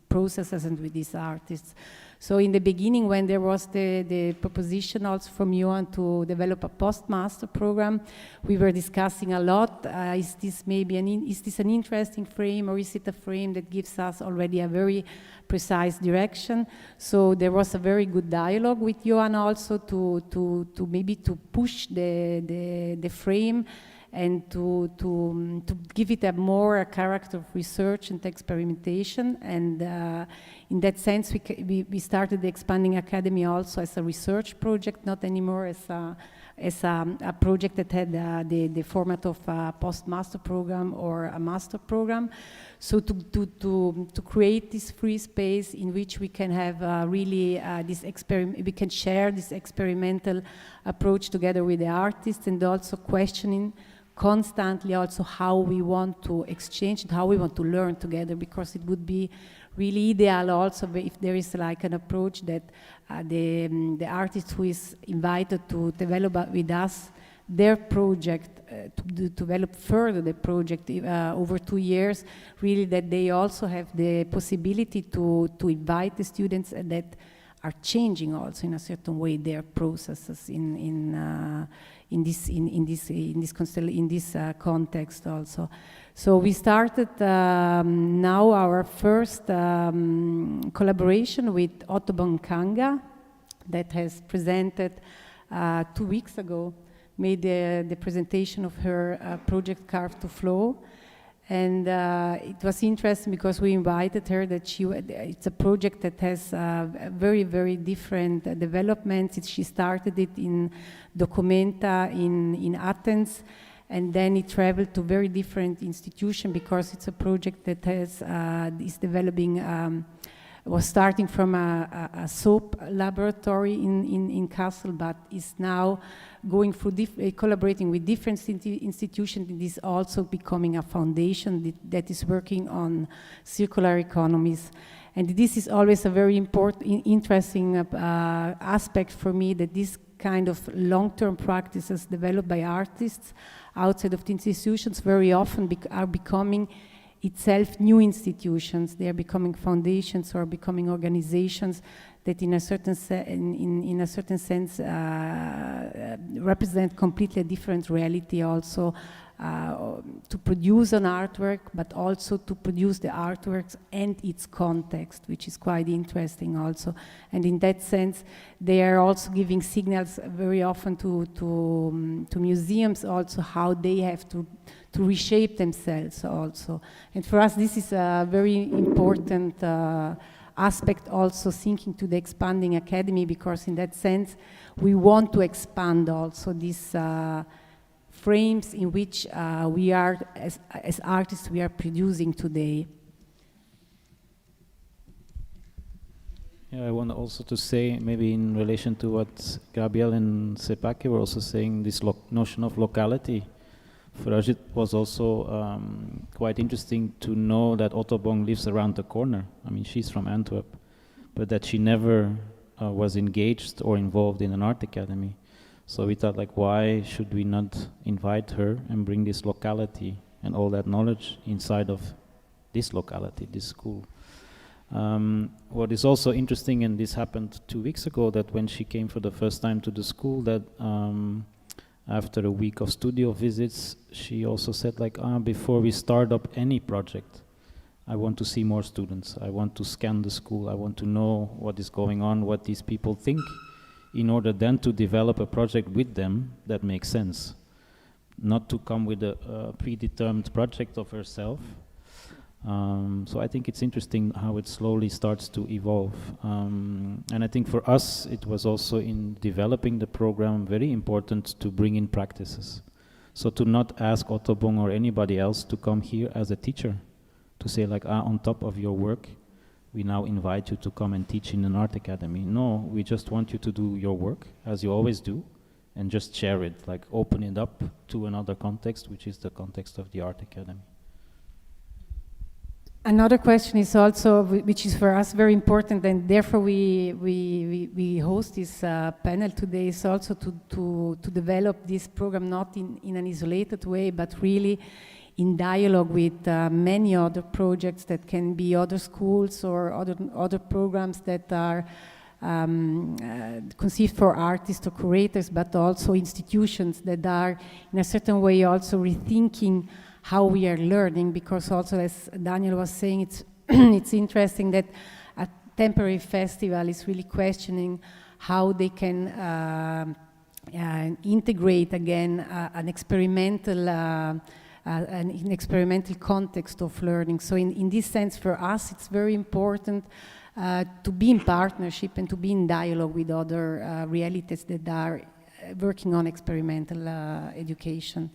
processes and with these artists. So in the beginning, when there was the proposition also from Johan to develop a postmaster program, we were discussing a lot, is this an interesting frame, or is it a frame that gives us already a very precise direction? So there was a very good dialogue with Johan also to maybe to push the frame, and to give it a more character of research and experimentation. And in that sense, we started the Expanding Academy also as a research project, not anymore as a project that had the format of a postmaster program or a master program. So to create this free space in which we can have really we can share this experimental approach together with the artists, and also questioning constantly also how we want to exchange and how we want to learn together, because it would be really ideal also if there is like an approach that the artist who is invited to develop with us their project, to develop further the project over 2 years, really that they also have the possibility to invite the students that are changing also in a certain way their processes in this context also. So we started now our first collaboration with Otto Bonkanga, that has presented 2 weeks ago, made the presentation of her project Carve to Flow. And it was interesting because we invited her, that it's a project that has very, very different developments. She started it in Documenta in Athens, and then it traveled to very different institutions, because it's a project that is developing, was starting from a soap laboratory in Kassel, but is now going through collaborating with different institutions. It is also becoming a foundation that is working on circular economies. And this is always a very important, interesting aspect for me, that this kind of long-term practices developed by artists outside of the institutions very often are becoming itself new institutions. They are becoming foundations or becoming organizations that in a certain sense represent completely different reality also, to produce an artwork, but also to produce the artworks and its context, which is quite interesting also. And in that sense, they are also giving signals very often to museums also, how they have to reshape themselves also. And for us, this is a very important aspect also, thinking to the Expanding Academy, because in that sense, we want to expand also these frames in which we are, as artists, we are producing today. Yeah, I want also to say, maybe in relation to what Gabriëlle and Sepake were also saying, this notion of locality. For us, it was also quite interesting to know that Ottobong lives around the corner. I mean, she's from Antwerp, but that she never was engaged or involved in an art academy. So we thought, like, why should we not invite her and bring this locality and all that knowledge inside of this locality, this school? What is also interesting, and this happened 2 weeks ago, that when she came for the first time to the school, that after a week of studio visits, she also said, like, before we start up any project, I want to see more students. I want to scan the school. I want to know what is going on, what these people think, in order then to develop a project with them that makes sense. Not to come with a predetermined project of herself. So I think it's interesting how it slowly starts to evolve. And I think for us, it was also in developing the program very important to bring in practices. So to not ask Ottobong or anybody else to come here as a teacher, to say, like, on top of your work, we now invite you to come and teach in an art academy. No, we just want you to do your work, as you always do, and just share it, like open it up to another context, which is the context of the art academy. Another question is also, which is for us very important, and therefore we host this panel today, is also to develop this program not in an isolated way, but really in dialogue with many other projects that can be other schools or other programs that are conceived for artists or curators, but also institutions that are in a certain way also rethinking how we are learning, because also, as Daniel was saying, it's it's interesting that a temporary festival is really questioning how they can integrate again an experimental context of learning. So in this sense, for us, it's very important to be in partnership and to be in dialogue with other realities that are working on experimental education.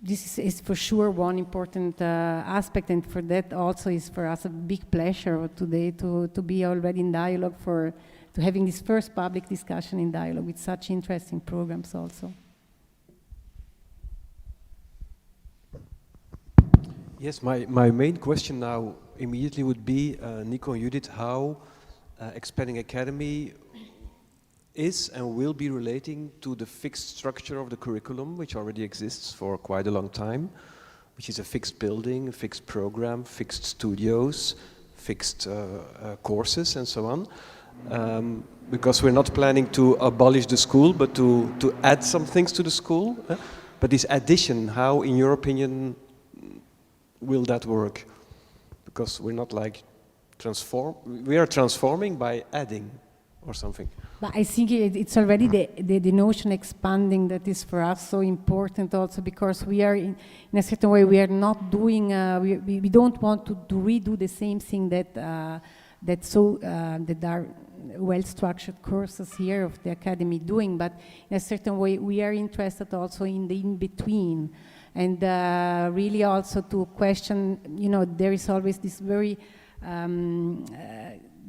This is for sure one important aspect, and for that also is for us a big pleasure today to be already in dialogue, to having this first public discussion in dialogue with such interesting programs also. Yes, my main question now immediately would be, Nico and Judith, how Expanding Academy is and will be relating to the fixed structure of the curriculum, which already exists for quite a long time, which is a fixed building, a fixed program, fixed studios, fixed courses, and so on. Because we're not planning to abolish the school, but to add some things to the school. But this addition, how, in your opinion, will that work? Because we're not like we are transforming by adding or something. But I think it's already the notion expanding that is for us so important also, because we are in a certain way, we are not doing, we don't want to redo the same thing that are well-structured courses here of the academy doing, but in a certain way we are interested also in the in-between, and really also to question, there is always this very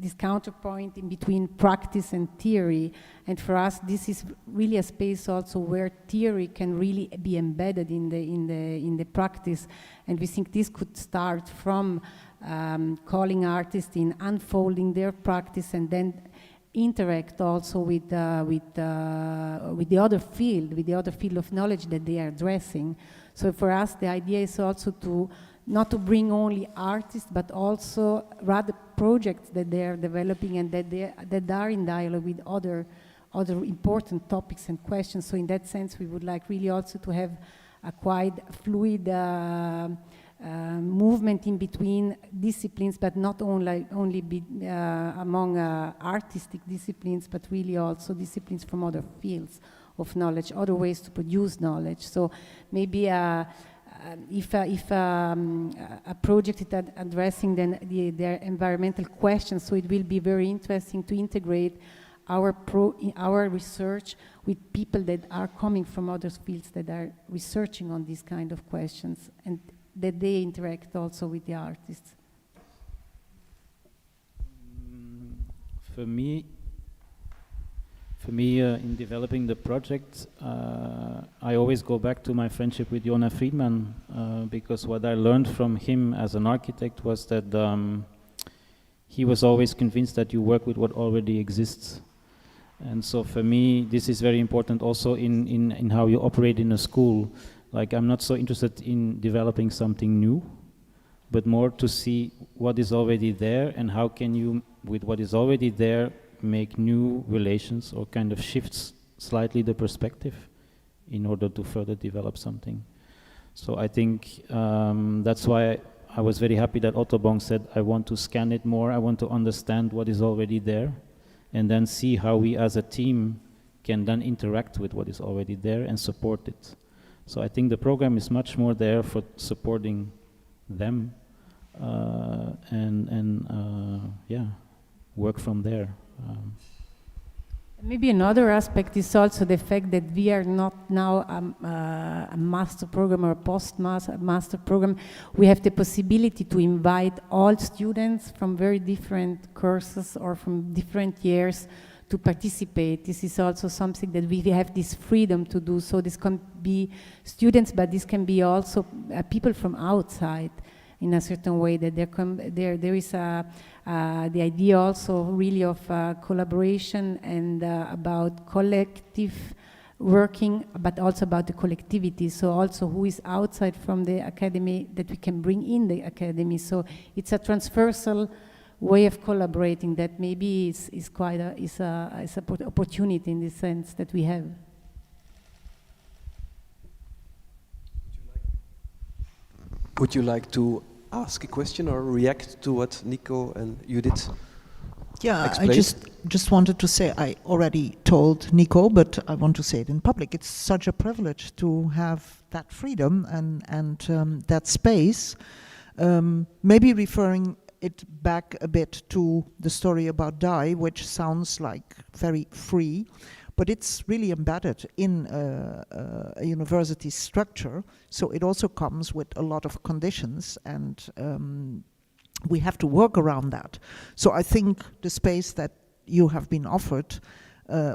this counterpoint in between practice and theory, and for us this is really a space also where theory can really be embedded in the practice, and we think this could start from calling artists in, unfolding their practice, and then interact also with the other field of knowledge that they are addressing. So for us the idea is also to not to bring only artists, but also rather projects that they are developing and that are in dialogue with other important topics and questions. So in that sense, we would like really also to have a quite fluid movement in between disciplines, but not only among artistic disciplines, but really also disciplines from other fields of knowledge, other ways to produce knowledge. So maybe if a project is addressing then their environmental questions, so it will be very interesting to integrate our research with people that are coming from other fields that are researching on these kind of questions, and that they interact also with the artists. For me, in developing the project, I always go back to my friendship with Jonas Friedman, because what I learned from him as an architect was that he was always convinced that you work with what already exists. And so for me, this is very important also in how you operate in a school. Like, I'm not so interested in developing something new, but more to see what is already there and how can you, with what is already there, make new relations or kind of shifts slightly the perspective in order to further develop something. So I think that's why I was very happy that Otto Bong said, I want to scan it more, I want to understand what is already there, and then see how we as a team can then interact with what is already there and support it. So I think the program is much more there for supporting them yeah, work from there. Maybe another aspect is also the fact that we are not now a master program or a post-master program. We have the possibility to invite all students from very different courses or from different years to participate. This is also something that we have this freedom to do. So this can be students, but this can be also people from outside in a certain way, that there is the idea also really of collaboration and about collective working, but also about the collectivity. So also who is outside from the academy that we can bring in the academy. So it's a transversal way of collaborating that maybe is quite a opportunity in the sense that we have. Would you like to ask a question or react to what Nico and Judith explained? I just wanted to say, I already told Nico, but I want to say it in public. It's such a privilege to have that freedom and that space. Maybe referring it back a bit to the story about DAI, which sounds like very free, but it's really embedded in a university structure. So it also comes with a lot of conditions, and we have to work around that. So I think the space that you have been offered,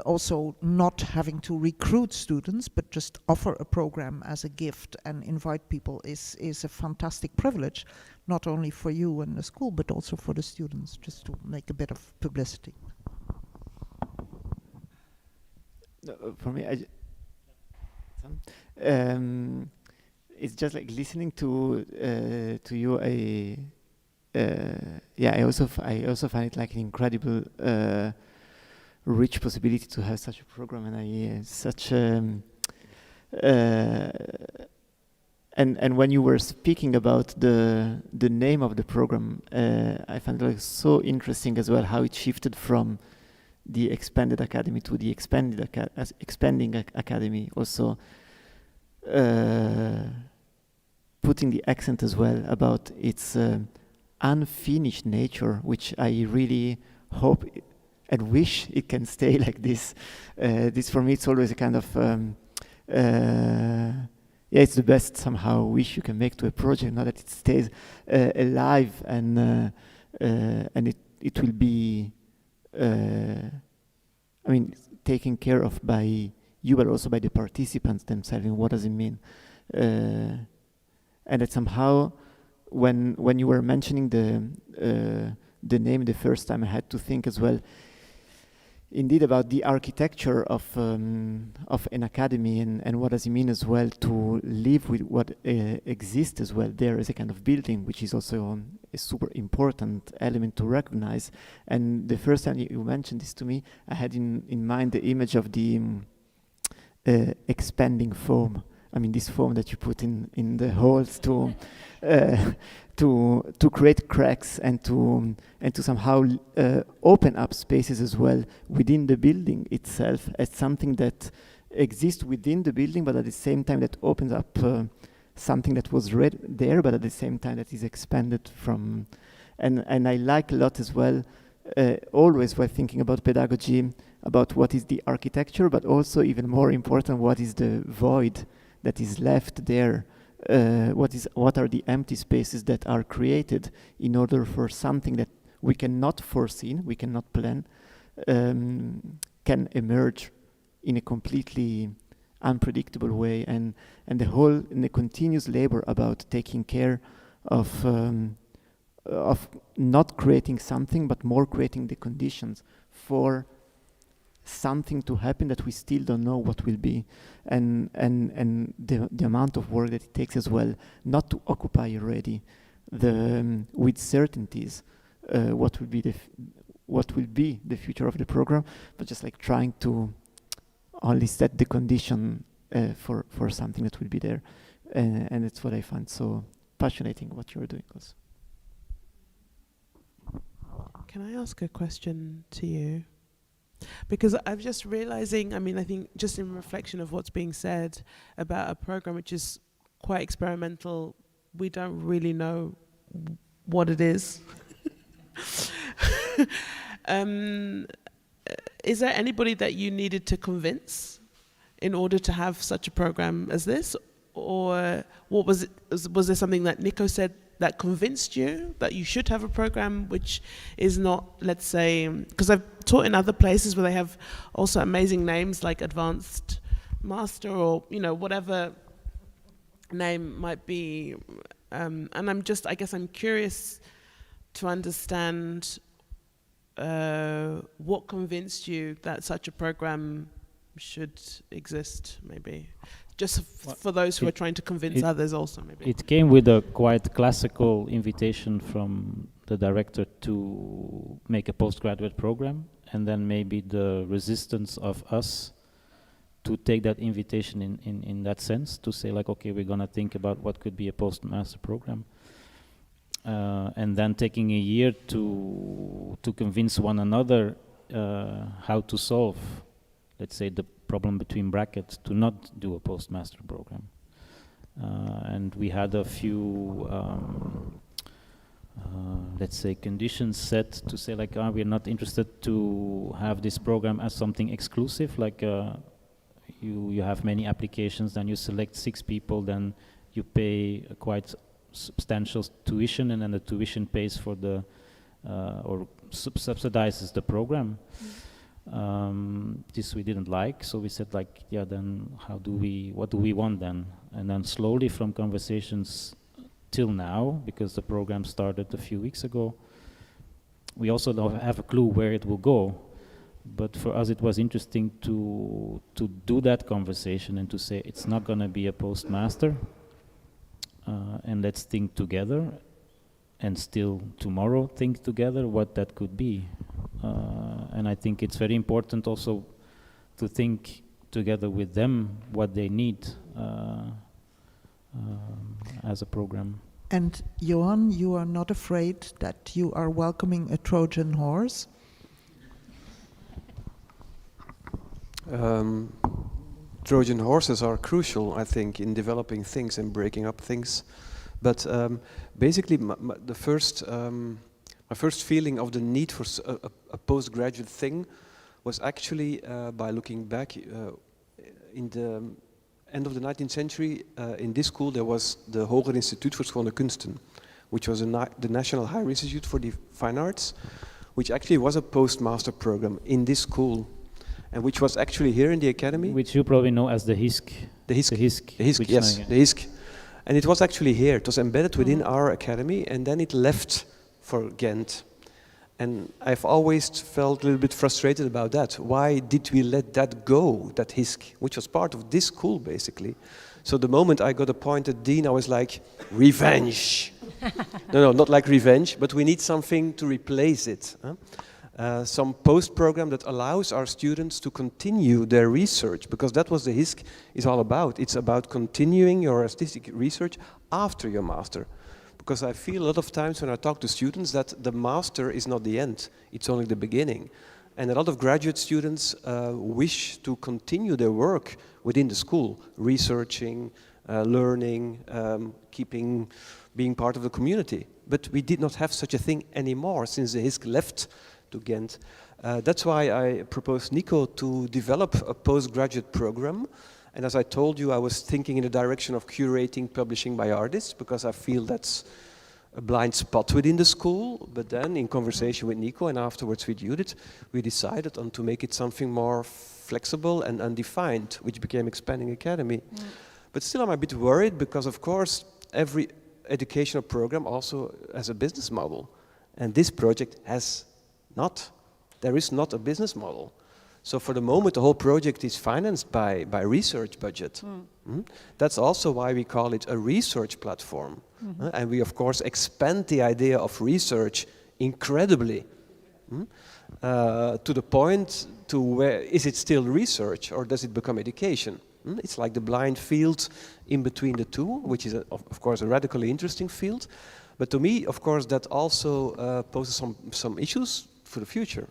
also not having to recruit students, but just offer a program as a gift and invite people is a fantastic privilege, not only for you and the school, but also for the students, just to make a bit of publicity. For me, it's just like listening to you. I also find it like an incredible, rich possibility to have such a program, and and when you were speaking about the name of the program, I found it like so interesting as well how it shifted from the expanded academy to the expanding academy, also putting the accent as well about its unfinished nature, which I really hope and wish it can stay like this. This for me, it's always a kind of it's the best somehow wish you can make to a project, now that it stays alive and it will be taken care of by you, but also by the participants themselves. And what does it mean? And that somehow, when you were mentioning the name the first time, I had to think as well, indeed, about the architecture of an academy, and what does it mean as well to live with what exists as well there as a kind of building, which is also a super important element to recognize. And the first time you mentioned this to me, I had in mind the image of the expanding foam. I mean, this foam that you put in the holes to create cracks and to somehow open up spaces as well within the building itself, as something that exists within the building, but at the same time that opens up something that was there, but at the same time that is expanded from. And I like a lot as well, always while thinking about pedagogy, about what is the architecture, but also even more important, what is the void that is left there. What are the empty spaces that are created in order for something that we cannot foresee, we cannot plan, can emerge in a completely unpredictable way, and the continuous labor about taking care of not creating something, but more creating the conditions for something to happen that we still don't know what will be, and the amount of work that it takes as well, not to occupy already with certainties what will be the future of the program, but just like trying to only set the condition for something that will be there, and it's what I find so passionating what you're doing also. Can I ask a question to you? Because I'm just realizing, I mean, I think just in reflection of what's being said about a program which is quite experimental, we don't really know what it is. Is there anybody that you needed to convince in order to have such a program as this? Or what was it? Was there something that Nico said that convinced you that you should have a program which is not, let's say, because I've taught in other places where they have also amazing names like Advanced Master or, you know, whatever name might be. And I guess I'm curious to understand what convinced you that such a program should exist, maybe. Just for those who are trying to convince others also, maybe. It came with a quite classical invitation from the director to make a postgraduate program, and then maybe the resistance of us to take that invitation in that sense, to say like, okay, we're gonna think about what could be a postmaster program. And then taking a year to convince one another how to solve, let's say, the problem between brackets to not do a postmaster program. And we had a few, let's say, conditions set to say like, we're not interested to have this program as something exclusive, like you have many applications, then you select 6 people, then you pay a quite substantial tuition, and then the tuition pays for the, or subsidizes the program. This we didn't like, so we said like, yeah, then what do we want then? And then slowly from conversations till now, because the program started a few weeks ago, we also don't have a clue where it will go. But for us it was interesting to do that conversation and to say it's not gonna be a postmaster, and let's think together, and still tomorrow think together what that could be. And I think it's very important also to think together with them what they need as a program. And Johan, you are not afraid that you are welcoming a Trojan horse? Trojan horses are crucial, I think, in developing things and breaking up things. But basically, my first feeling of the need for a postgraduate thing was actually by looking back in the end of the 19th century. In this school there was the Hoger Instituut voor Schone Kunsten, which was the National Higher Institute for the Fine Arts, which actually was a postmaster program in this school, and which was actually here in the academy. Which you probably know as the HISC. The HISC. The HISC. The HISC, yes, the HISC. And it was actually here. It was embedded within our academy, and then it left for Ghent. And I've always felt a little bit frustrated about that. Why did we let that go, that HISC, which was part of this school, basically? So the moment I got appointed dean, I was like, revenge. No, not like revenge, but we need something to replace it. Some post-program that allows our students to continue their research, because that was the HISC is all about. It's about continuing your artistic research after your master. Because I feel a lot of times when I talk to students that the master is not the end, it's only the beginning. And a lot of graduate students wish to continue their work within the school, researching, learning, being part of the community. But we did not have such a thing anymore since the HISC left to Ghent. That's why I proposed Nico to develop a postgraduate program. And as I told you, I was thinking in the direction of curating publishing by artists, because I feel that's a blind spot within the school, but then in conversation with Nico and afterwards with Judith, we decided on to make it something more flexible and undefined, which became Expanding Academy. But still I'm a bit worried because of course every educational program also has a business model, and this project has not. There is not a business model. So for the moment the whole project is financed by research budget. That's also why we call it a research platform. And we of course expand the idea of research incredibly to the point to where is it still research or does it become education? It's like the blind field in between the two, which is of course a radically interesting field. But to me, of course, that also poses some issues for the future.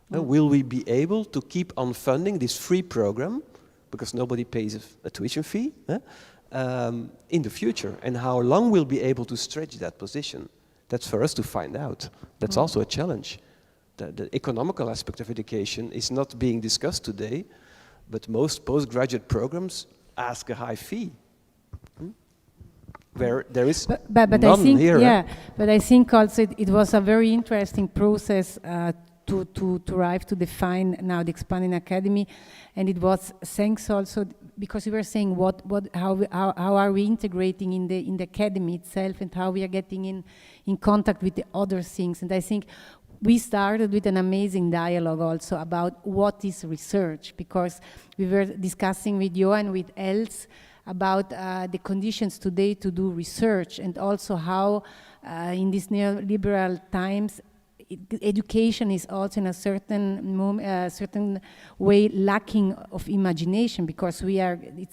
Will we be able to keep on funding this free program, because nobody pays a tuition fee, in the future? And how long we'll be able to stretch that position? That's for us to find out. That's also a challenge. The economical aspect of education is not being discussed today, but most postgraduate programs ask a high fee. Where there is but none I think, here. yeah, but I think also it was a very interesting process to arrive to define now the Expanding Academy, and it was thanks also because we were saying how are we integrating in the academy itself, and how we are getting in contact with the other things. And I think we started with an amazing dialogue also about what is research, because we were discussing with Johan, with Els, about the conditions today to do research, and also how in these neoliberal times education is also in a certain way lacking of imagination, because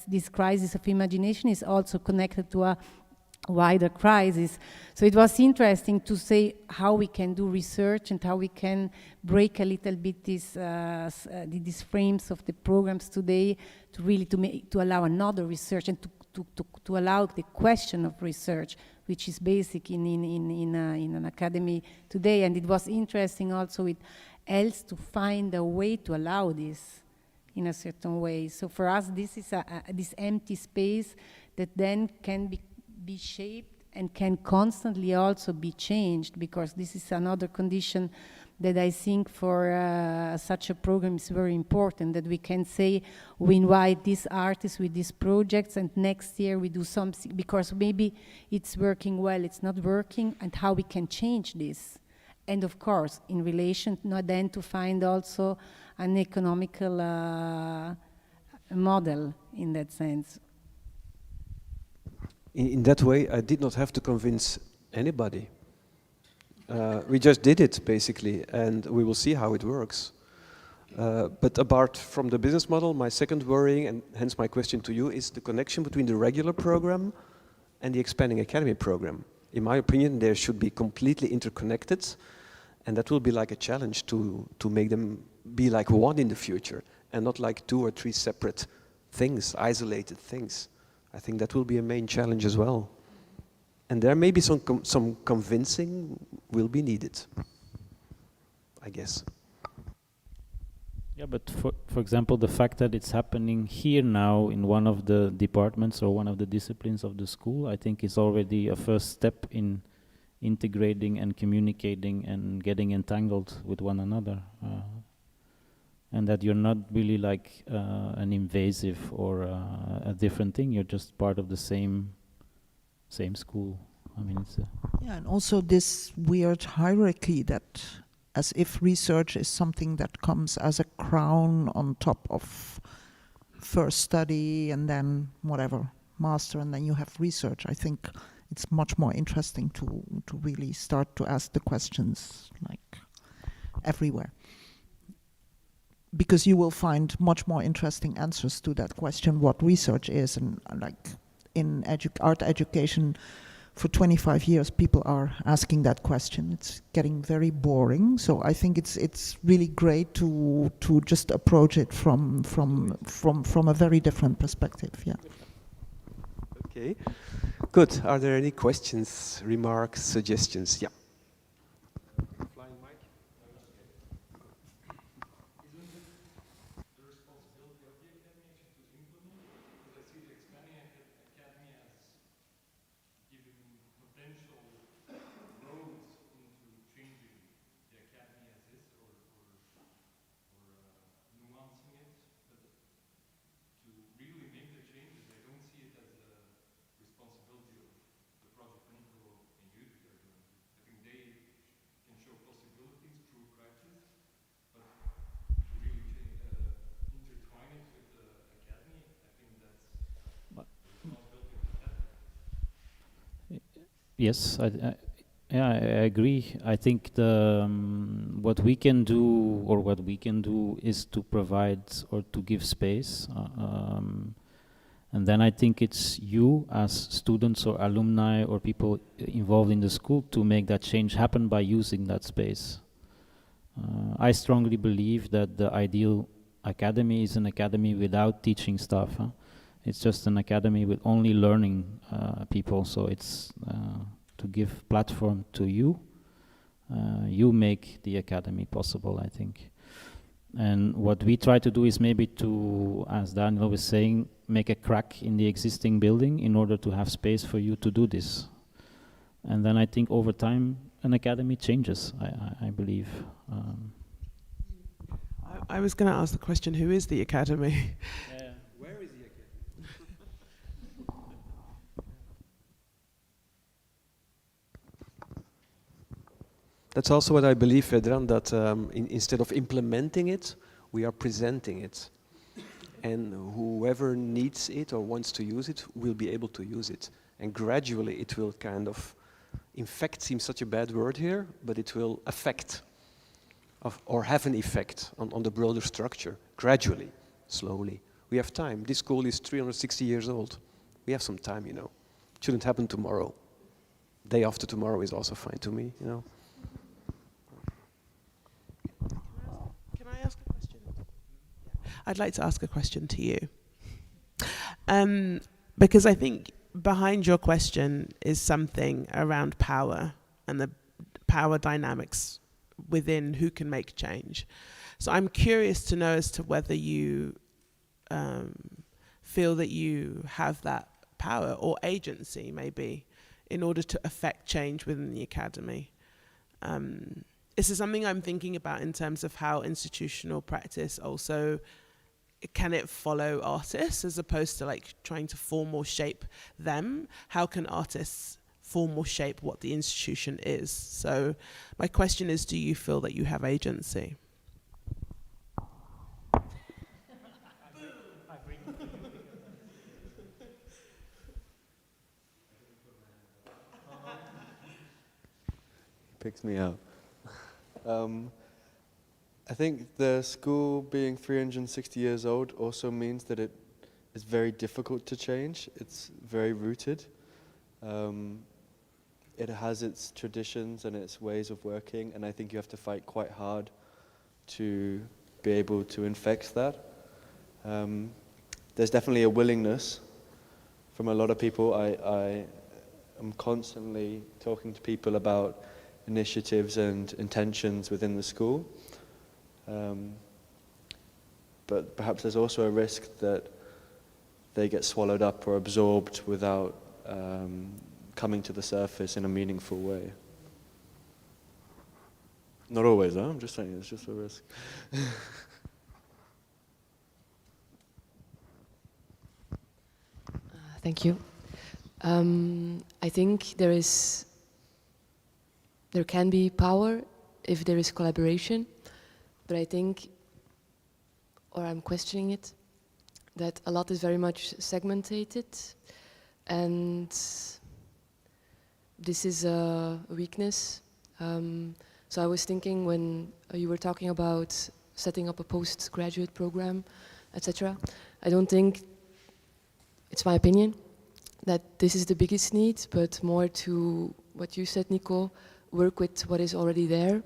this crisis of imagination is also connected to a wider crisis. So it was interesting to say how we can do research and how we can break a little bit these frames of the programs today to really to allow another research, and to allow the question of research, which is basic in an academy today. And it was interesting also with Els to find a way to allow this in a certain way. So for us, this is this empty space that then can be shaped and can constantly also be changed, because this is another condition that I think for such a program is very important, that we can say we invite these artists with these projects, and next year we do something, because maybe it's working well, it's not working, and how we can change this. And of course, in relation then to find also an economical model in that sense. In that way, I did not have to convince anybody. We just did it, basically, and we will see how it works. But apart from the business model, my second worrying, and hence my question to you, is the connection between the regular program and the Expanding Academy program. In my opinion, they should be completely interconnected, and that will be like a challenge to make them be like one in the future, and not like 2 or 3 separate things, isolated things. I think that will be a main challenge as well. And there may be some convincing will be needed, I guess. Yeah, but for example, the fact that it's happening here now in one of the departments or one of the disciplines of the school, I think is already a first step in integrating and communicating and getting entangled with one another. And that you're not really like an invasive or a different thing, you're just part of the same school. I mean, it's yeah, and also this weird hierarchy that as if research is something that comes as a crown on top of first study and then whatever, master, and then you have research. I think it's much more interesting to really start to ask the questions like everywhere. Because you will find much more interesting answers to that question, what research is. And like in art education, for 25 years, people are asking that question. It's getting very boring. So I think it's really great to just approach it from a very different perspective. Yeah. Okay, good. Are there any questions, remarks, suggestions? Yeah. Yes, yeah, I agree. I think the what we can do is to provide or to give space, and then I think it's you as students or alumni or people involved in the school to make that change happen by using that space. I strongly believe that the ideal academy is an academy without teaching staff. It's just an academy with only learning people. So it's to give platform to you. You make the academy possible, I think. And what we try to do is maybe to, as Daniel was saying, make a crack in the existing building in order to have space for you to do this. And then I think over time, an academy changes, I believe. I was going to ask the question, who is the academy? Where is the academy? That's also what I believe, Vedran, that instead of implementing it, we are presenting it. And whoever needs it or wants to use it will be able to use it. And gradually it will kind of, infect seems such a bad word here, but it will affect or have an effect on the broader structure, gradually, slowly. We have time. This school is 360 years old. We have some time, you know. It shouldn't happen tomorrow. Day after tomorrow is also fine to me, you know. Can I ask a question? I'd like to ask a question to you. Because I think behind your question is something around power and the power dynamics within who can make change. So I'm curious to know as to whether you feel that you have that power or agency, maybe, in order to affect change within the academy. This is something I'm thinking about in terms of how institutional practice also, can it follow artists as opposed to like trying to form or shape them? How can artists form or shape what the institution is? So my question is, do you feel that you have agency? Picks me up. I think the school being 360 years old also means that it is very difficult to change. It's very rooted. It has its traditions and its ways of working, and I think you have to fight quite hard to be able to infect that. There's definitely a willingness from a lot of people. I am constantly talking to people about initiatives and intentions within the school. But perhaps there's also a risk that they get swallowed up or absorbed without coming to the surface in a meaningful way. Not always, huh? I'm just saying, it's just a risk. Thank you. I think there can be power if there is collaboration, but I think, or I'm questioning it, that a lot is very much segmented, and this is a weakness. So I was thinking when you were talking about setting up a postgraduate program, etc., I don't think, it's my opinion, that this is the biggest need, but more to what you said, Nico, work with what is already there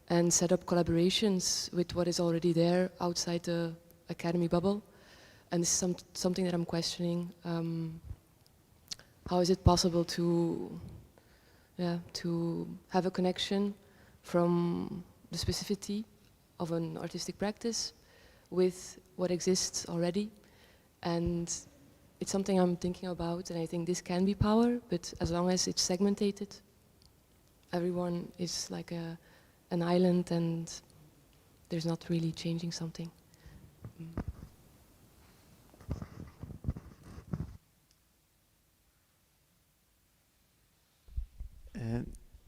and set up collaborations with what is already there outside the academy bubble. And this is something that I'm questioning. How is it possible to have a connection from the specificity of an artistic practice with what exists already? And it's something I'm thinking about, and I think this can be power, but as long as it's segmented, everyone is like an island and there's not really changing something.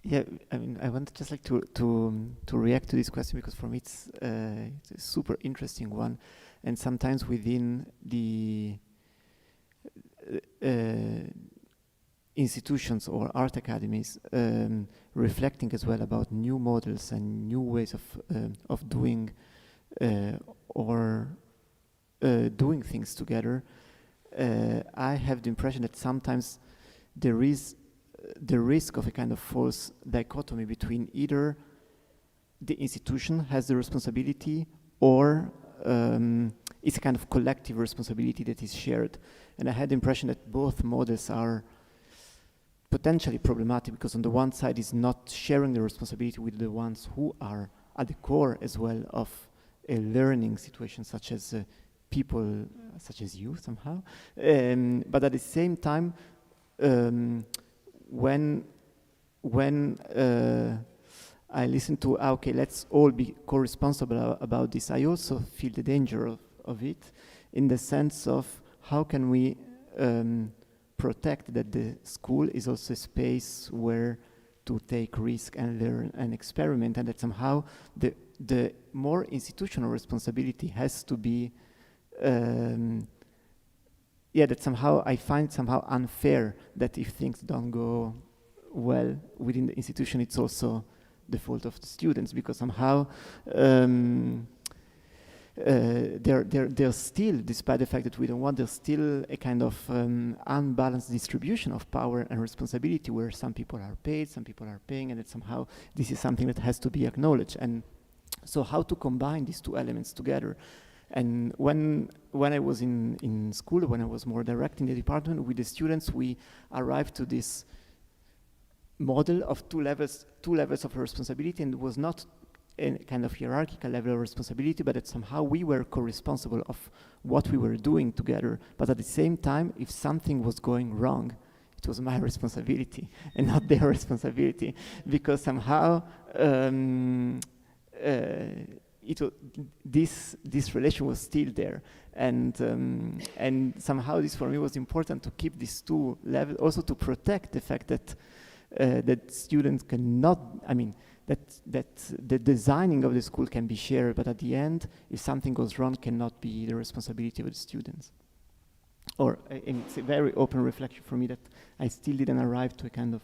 Yeah, I mean, I want just like to react to this question, because for me it's a super interesting one, and sometimes within the institutions or art academies reflecting as well about new models and new ways of doing or doing things together, I have the impression that sometimes there is the risk of a kind of false dichotomy between either the institution has the responsibility or it's a kind of collective responsibility that is shared. And I had the impression that both models are potentially problematic, because on the one side is not sharing the responsibility with the ones who are at the core as well of a learning situation, such as people such as you somehow. But at the same time, when I listen to, okay, let's all be co-responsible about this, I also feel the danger of it, in the sense of how can we protect that the school is also a space where to take risk and learn and experiment, and that somehow the more institutional responsibility has to be, that somehow I find somehow unfair that if things don't go well within the institution, it's also the fault of the students, because somehow they're still, despite the fact that we don't want, there's still a kind of unbalanced distribution of power and responsibility, where some people are paid, some people are paying, and that somehow this is something that has to be acknowledged. And so how to combine these two elements together? And when I was in school, when I was more direct in the department with the students, we arrived to this model of two levels of responsibility, and it was not a kind of hierarchical level of responsibility, but that somehow we were co-responsible of what we were doing together. But at the same time, if something was going wrong, it was my responsibility and not their responsibility, because somehow this relation was still there, and somehow this for me was important to keep these two levels, also to protect the fact that that students cannot, that the designing of the school can be shared, but at the end, if something goes wrong, cannot be the responsibility of the students. Or and it's a very open reflection for me that I still didn't arrive to a kind of.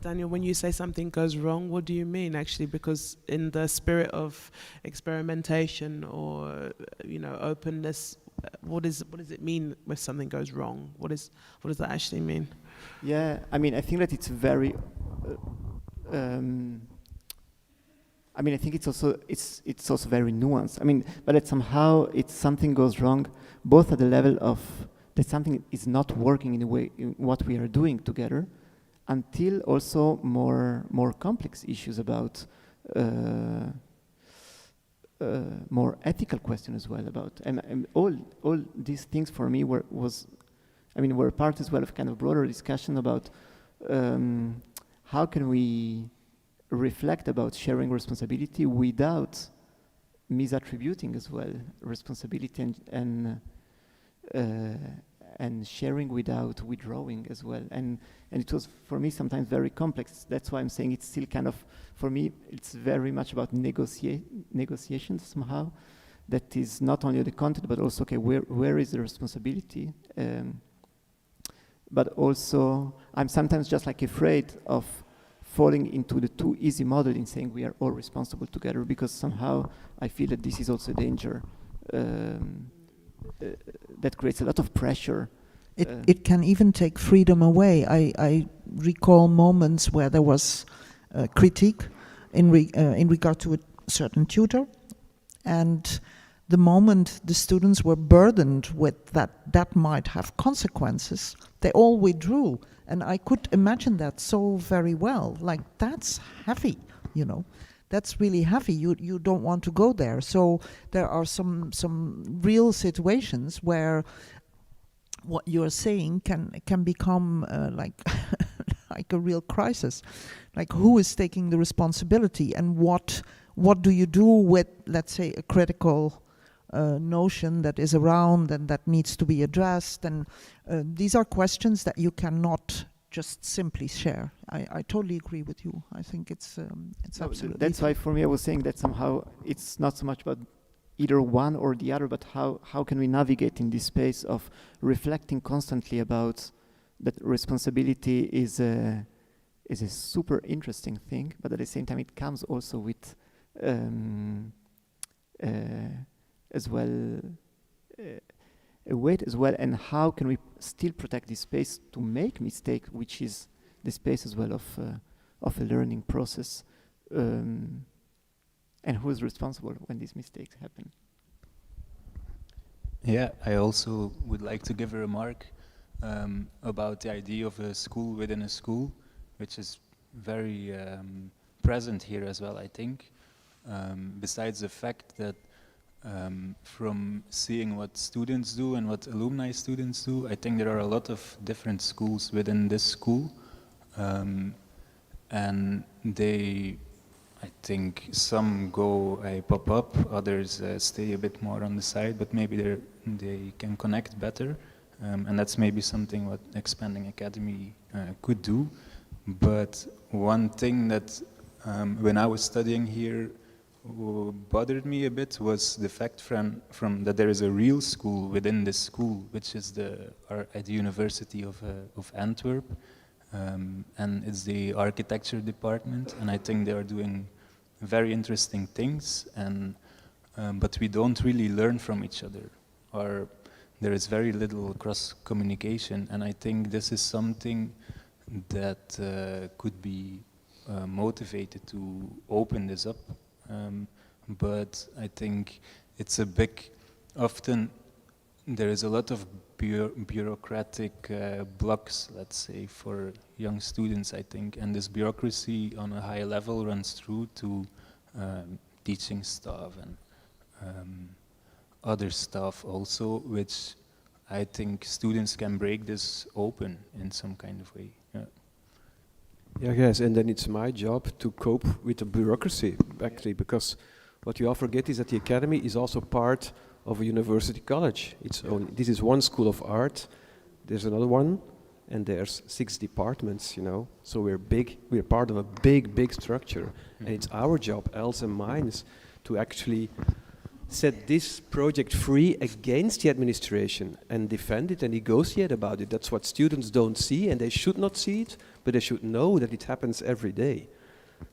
Daniel, when you say something goes wrong, what do you mean actually? Because in the spirit of experimentation or openness, what does it mean when something goes wrong? What does that actually mean? Yeah, I think that it's very. I think it's also very nuanced. But that somehow something goes wrong, both at the level of that something is not working in the way in what we are doing together, until also more complex issues about more ethical questions as well about, and all these things for me were part as well of kind of broader discussion about how can we reflect about sharing responsibility without misattributing as well responsibility and sharing without withdrawing as well, and it was for me sometimes very complex. That's why I'm saying it's still kind of, for me it's very much about negotiations somehow, that is not only the content but also where is the responsibility, but also I'm sometimes just afraid of falling into the too easy model in saying we are all responsible together, because somehow I feel that this is also a danger that creates a lot of pressure. It can even take freedom away. I recall moments where there was critique in regard to a certain tutor, and the moment the students were burdened with that might have consequences, they all withdrew. And I could imagine that so very well. That's heavy, That's really heavy. You don't want to go there. So there are some real situations where what you're saying can become like a real crisis. Like, who is taking the responsibility, and what do you do with, let's say, a critical notion that is around and that needs to be addressed? And these are questions that you cannot just simply share. I totally agree with you. I think it's absolutely. That's why for me I was saying that somehow it's not so much about either one or the other, but how can we navigate in this space of reflecting constantly about that responsibility is a super interesting thing, but at the same time it comes also with as well a weight as well, and how can we still protect this space to make mistake, which is the space as well of a learning process, and who is responsible when these mistakes happen. Yeah, I also would like to give a remark about the idea of a school within a school, which is very present here as well, I think. Besides the fact that from seeing what students do and what alumni students do, I think there are a lot of different schools within this school. And they, I think some go pop up, others stay a bit more on the side, but maybe they can connect better. And that's maybe something what Expanding Academy could do. But one thing that when I was studying here bothered me a bit was the fact from that there is a real school within this school, which is at the University of Antwerp, and it's the architecture department, and I think they are doing very interesting things, and but we don't really learn from each other, or there is very little cross communication, and I think this is something that could be motivated to open this up. But I think it's often there is a lot of bureaucratic blocks, let's say, for young students, I think, and this bureaucracy on a high level runs through to teaching staff and other stuff also, which I think students can break this open in some kind of way. Yeah. Yeah, yes, and then it's my job to cope with the bureaucracy, actually, because what you all forget is that the academy is also part of a university college. This is one school of art, there's another one, and there's 6 departments, you know. So we're big, we're part of a big structure, and it's our job, Els and mine, to actually set this project free against the administration and defend it and negotiate about it. That's what students don't see, and they should not see it, but they should know that it happens every day.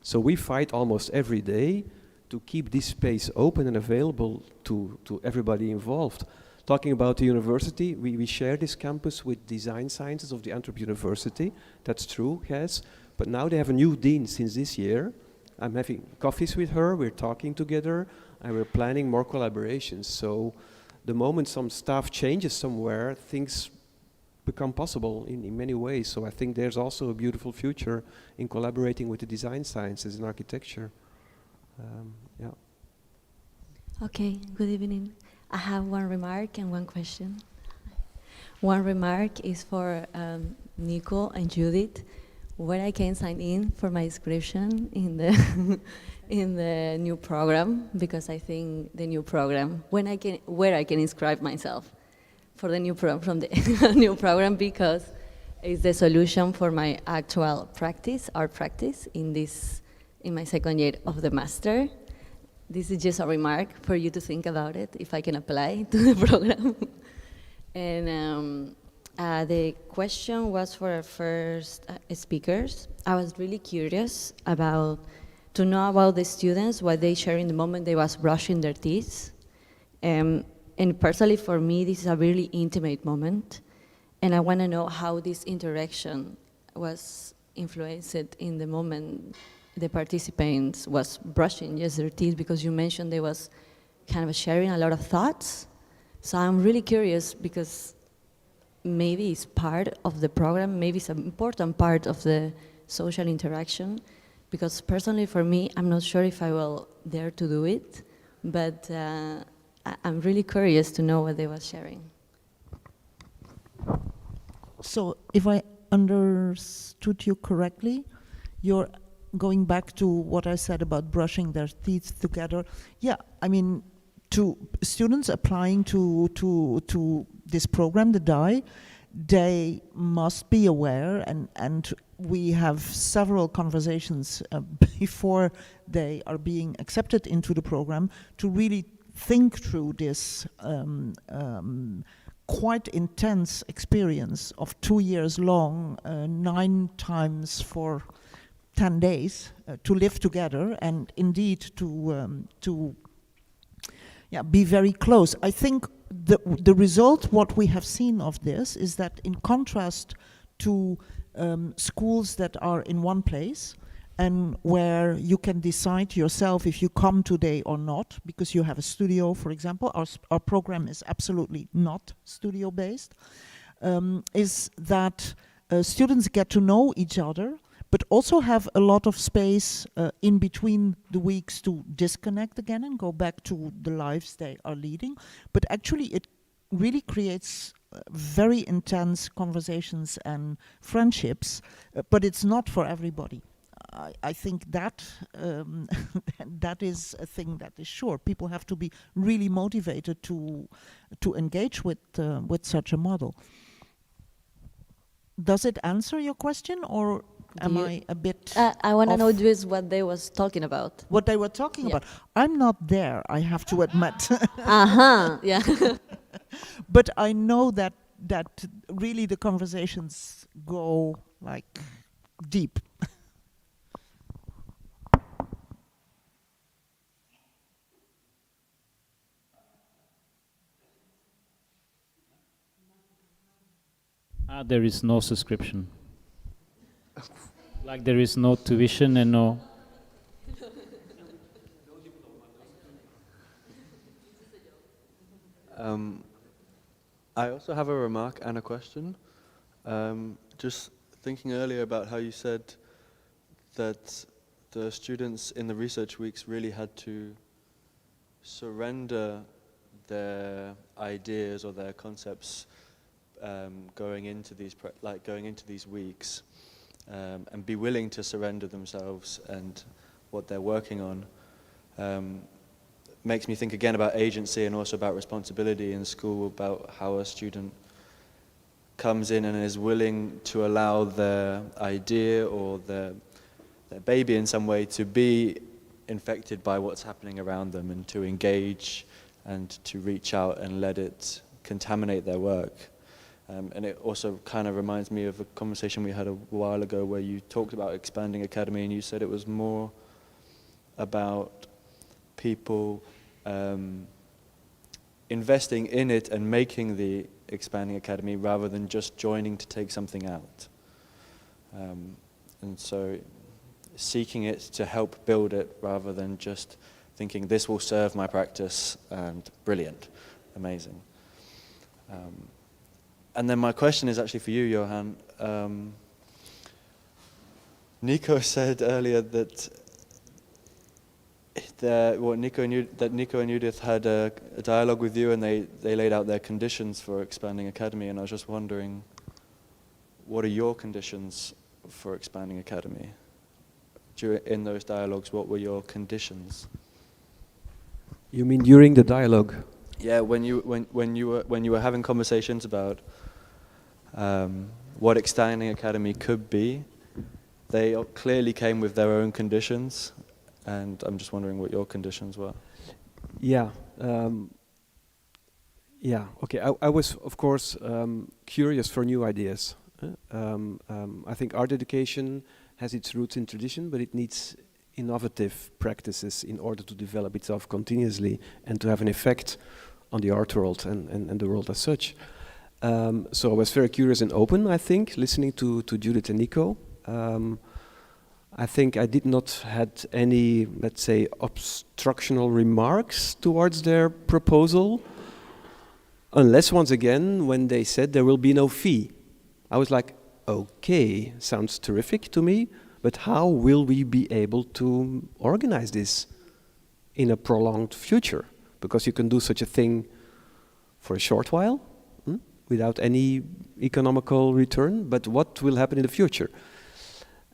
So we fight almost every day to keep this space open and available to everybody involved. Talking about the university, we share this campus with Design Sciences of the Antwerp University. That's true, yes. But now they have a new dean since this year. I'm having coffees with her, we're talking together, and we're planning more collaborations. So the moment some staff changes somewhere, things become possible in many ways. So I think there's also a beautiful future in collaborating with the design sciences and architecture. Yeah. Okay, good evening. I have one remark and one question. One remark is for Nico and Judith, where I can sign in for my inscription in the in the new program, because I think the new program, where I can inscribe myself for the new program, from the new program, because it's the solution for my actual practice, art practice, in my second year of the master. This is just a remark for you to think about it, if I can apply to the program. And the question was for our first speakers. I was really curious to know about the students, what they share in the moment they was brushing their teeth. And personally for me, this is a really intimate moment. And I want to know how this interaction was influenced in the moment the participants was brushing their teeth, because you mentioned they was kind of sharing a lot of thoughts. So I'm really curious, because maybe it's part of the program, maybe it's an important part of the social interaction, because personally for me, I'm not sure if I will dare to do it, but I'm really curious to know what they were sharing. So if I understood you correctly, you're going back to what I said about brushing their teeth together. Yeah, I mean, to students applying to this program, the DAI, they must be aware, and we have several conversations before they are being accepted into the program to really think through this quite intense experience of 2 years long, 9 times for 10 days, to live together and indeed to be very close. I think the result, what we have seen of this, is that in contrast to schools that are in one place and where you can decide yourself if you come today or not, because you have a studio, for example. Our program is absolutely not studio-based, is that students get to know each other, but also have a lot of space in between the weeks to disconnect again and go back to the lives they are leading. But actually it really creates very intense conversations and friendships, but it's not for everybody. I think that that is a thing that is sure. People have to be really motivated to engage with such a model. Does it answer your question, or am I a bit? I want to know just what they was talking about. What they were talking about. I'm not there, I have to admit. Yeah. But I know that really the conversations go like deep. There is no subscription. Like there is no tuition and no... I also have a remark and a question. Just thinking earlier about how you said that the students in the research weeks really had to surrender their ideas or their concepts going into these weeks, and be willing to surrender themselves and what they're working on. Makes me think again about agency and also about responsibility in school, about how a student comes in and is willing to allow their idea or their baby in some way to be infected by what's happening around them, and to engage and to reach out and let it contaminate their work. And it also kind of reminds me of a conversation we had a while ago where you talked about expanding academy, and you said it was more about people investing in it and making the expanding academy rather than just joining to take something out. And so seeking it to help build it rather than just thinking this will serve my practice and brilliant, amazing. And then my question is actually for you, Johan. Nico said earlier that Nico and Judith had a dialogue with you, and they laid out their conditions for expanding academy, and I was just wondering, what are your conditions for expanding academy? In those dialogues, what were your conditions? You mean during the dialogue? Yeah, when you were having conversations about what expanding academy could be, they clearly came with their own conditions, and I'm just wondering what your conditions were. Yeah. Okay. I was, of course, curious for new ideas. I think art education has its roots in tradition, but it needs innovative practices in order to develop itself continuously and to have an effect on the art world and the world as such. So I was very curious and open, I think, listening to Judith and Nico. I think I did not had any, let's say, obstructional remarks towards their proposal, unless once again, when they said there will be no fee. I was like, okay, sounds terrific to me, but how will we be able to organize this in a prolonged future? Because you can do such a thing for a short while, without any economical return, but what will happen in the future?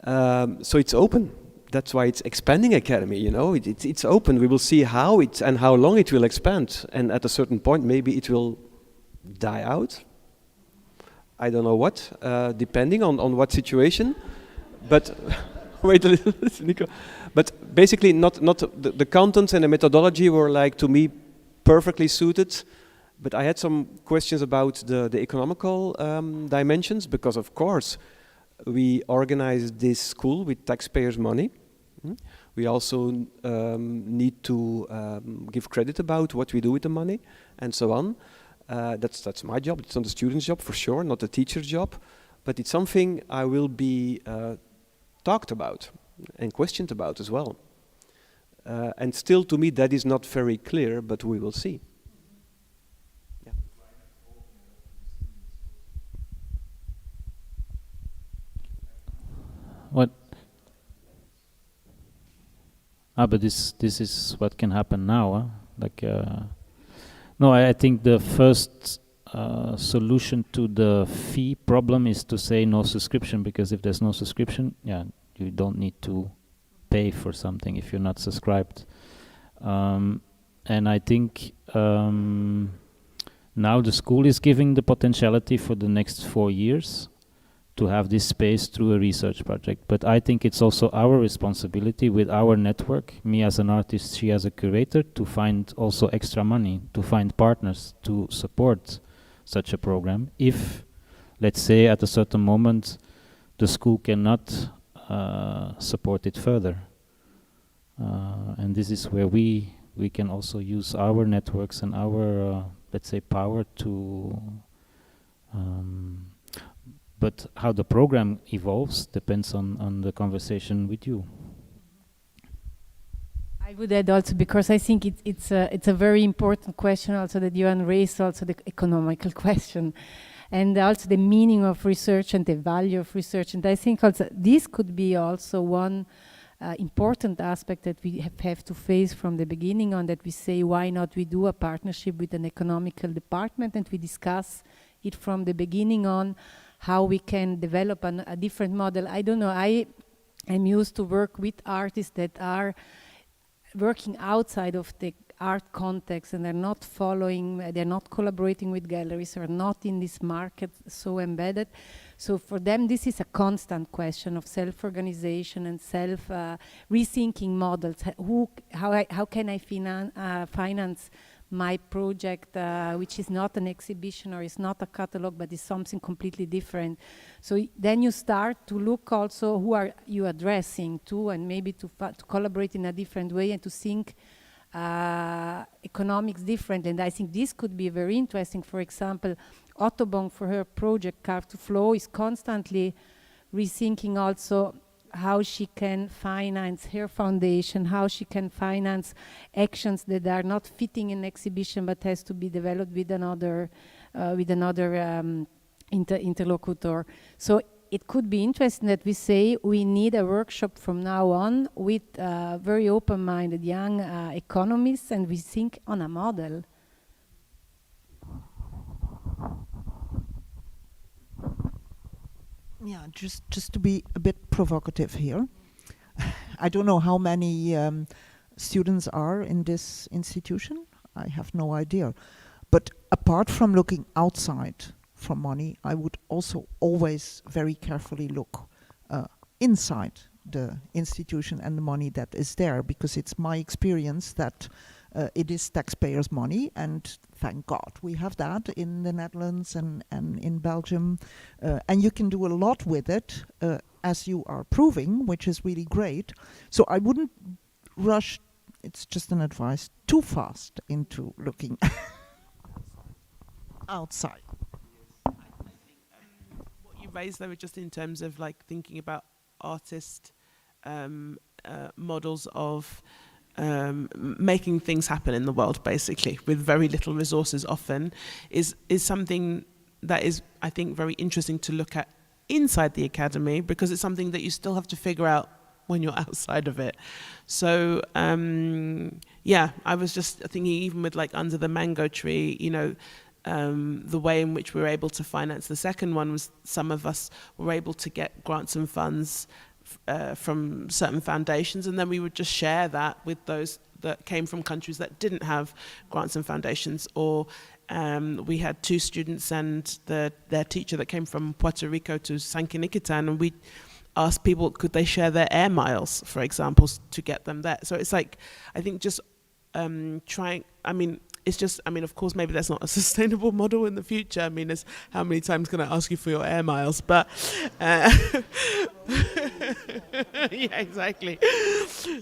So it's open. That's why it's expanding academy, you know. It's open. We will see how it and how long it will expand. And at a certain point, maybe it will die out. I don't know what, depending on what situation. But wait a little, Nico. But basically, not the contents and the methodology were like, to me, perfectly suited. But I had some questions about the economical dimensions, because of course we organize this school with taxpayers' money. We also need to give credit about what we do with the money and so on. That's my job. It's not the student's job for sure, not the teacher's job, but it's something I will be talked about and questioned about as well. And still, to me, that is not very clear, but we will see. Yeah. What? But this is what can happen now, huh? Like, no, I think the first solution to the fee problem is to say no subscription, because if there's no subscription, yeah, you don't need to pay for something if you're not subscribed. And I think now the school is giving the potentiality for the next 4 years to have this space through a research project. But I think it's also our responsibility with our network, me as an artist, she as a curator, to find also extra money, to find partners to support such a program. If, let's say, at a certain moment, the school cannot support it further. And this is where we can also use our networks and our, let's say, power to... but how the program evolves depends on the conversation with you. I would add also, because I think it's a very important question also that Johan raised, also the economical question, and also the meaning of research and the value of research. And I think also this could be also one important aspect that we have to face from the beginning on, that we say, why not we do a partnership with an economical department, and we discuss it from the beginning on how we can develop a different model. I don't know, I am used to work with artists that are working outside of the art context, and they're not following, they're not collaborating with galleries, or not in this market so embedded. So for them, this is a constant question of self-organization and rethinking models. How can I finance my project, which is not an exhibition or is not a catalog, but is something completely different. So then you start to look also who are you addressing to, and maybe to collaborate in a different way and to think economics differently. And I think this could be very interesting. For example, Ottobong, for her project Carve to Flow, is constantly rethinking also how she can finance her foundation, how she can finance actions that are not fitting in exhibition but has to be developed with another interlocutor. So it could be interesting that we say we need a workshop from now on with very open-minded young economists, and we think on a model. Yeah, just to be a bit provocative here. I don't know how many students are in this institution. I have no idea. But apart from looking outside for money, I would also always very carefully look inside the institution and the money that is there, because it's my experience that it is taxpayers' money, and thank God we have that in the Netherlands and in Belgium. And you can do a lot with it, as you are proving, which is really great. So I wouldn't rush, it's just an advice, too fast into looking outside. I think what you raised there was just in terms of like thinking about artist models of making things happen in the world, basically, with very little resources often, is something that is, I think, very interesting to look at inside the academy, because it's something that you still have to figure out when you're outside of it. So, yeah, I was just thinking, even with like Under the Mango Tree, you know, the way in which we were able to finance the second one was some of us were able to get grants and funds from certain foundations, and then we would just share that with those that came from countries that didn't have grants and foundations. Or we had 2 students and their teacher that came from Puerto Rico to San Quiniquitan, and we asked people, could they share their air miles, for example, to get them there. So it's like, I think just trying, I mean, it's just, I mean, of course, maybe that's not a sustainable model in the future. I mean, it's how many times can I ask you for your air miles? But yeah, exactly.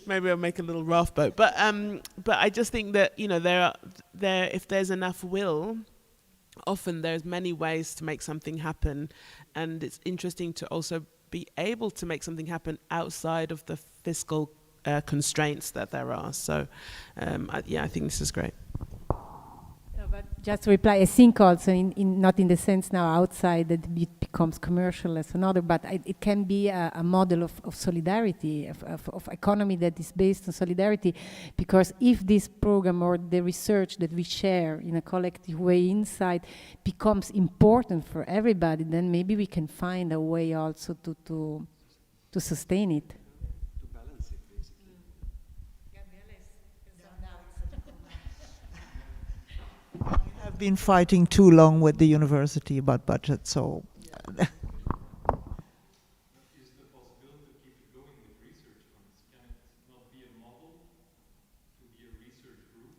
Maybe I'll make a little raft boat. But I just think that, you know, if there's enough will, often there's many ways to make something happen, and it's interesting to also be able to make something happen outside of the fiscal constraints that there are. So, I think this is great. But just to reply, I think also not in the sense now outside that it becomes commercial as another, but it can be a model of solidarity, of economy that is based on solidarity, because if this program or the research that we share in a collective way inside becomes important for everybody, then maybe we can find a way also to sustain it. I've been fighting too long with the university about budget, so. Is the possibility to keep it going with research funds? Can it not be a model to be a research group?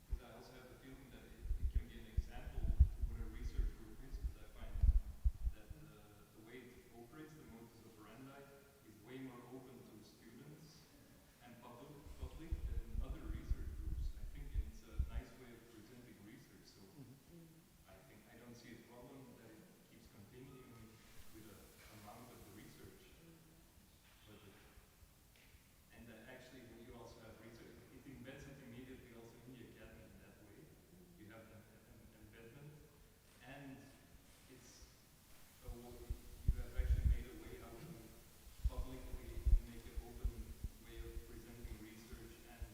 Because I also have the feeling that it can be an example what a research group is, because I find that the way it operates, the modus operandi, is way more open to students and public than other research groups. I think it's a nice way of presenting research. So I don't see a problem that it keeps continuing with the amount of the research. And actually, when you also have research, it embeds it immediately also in the academy in that way. You have an embedment, and it's you have actually made a way out of publicly make an open way of presenting research and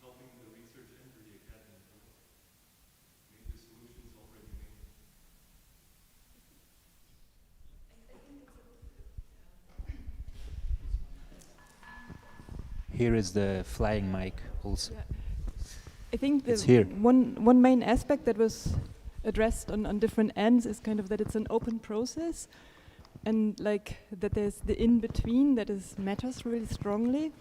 helping the research enter the academy. Make the solutions already made. Here is the flying mic also. Yeah. I think It's here. one main aspect that was addressed on different ends is kind of that it's an open process, and like that there's the in-between that matters really strongly,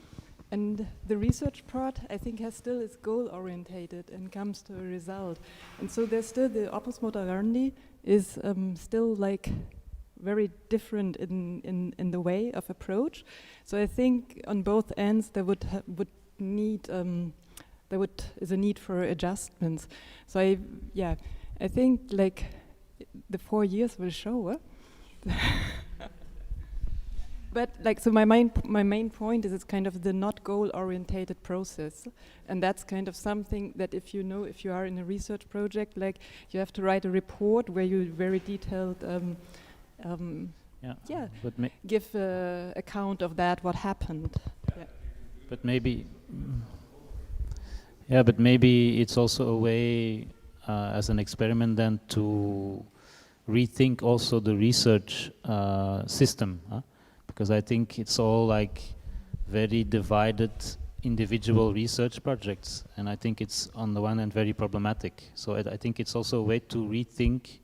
and the research part I think has still is goal-orientated and comes to a result, and so there's still the opus moderandi is still like very different in the way of approach. So I think on both ends there is a need for adjustments. So I think like the 4 years will show. But like, so my main point is it's kind of the not goal-orientated process, and that's kind of something that if you are in a research project, like you have to write a report where you very detailed give account of that, what happened. Yeah. But maybe it's also a way as an experiment then to rethink also the research system. Because I think it's all like very divided individual research projects, and I think it's on the one hand very problematic. So I think it's also a way to rethink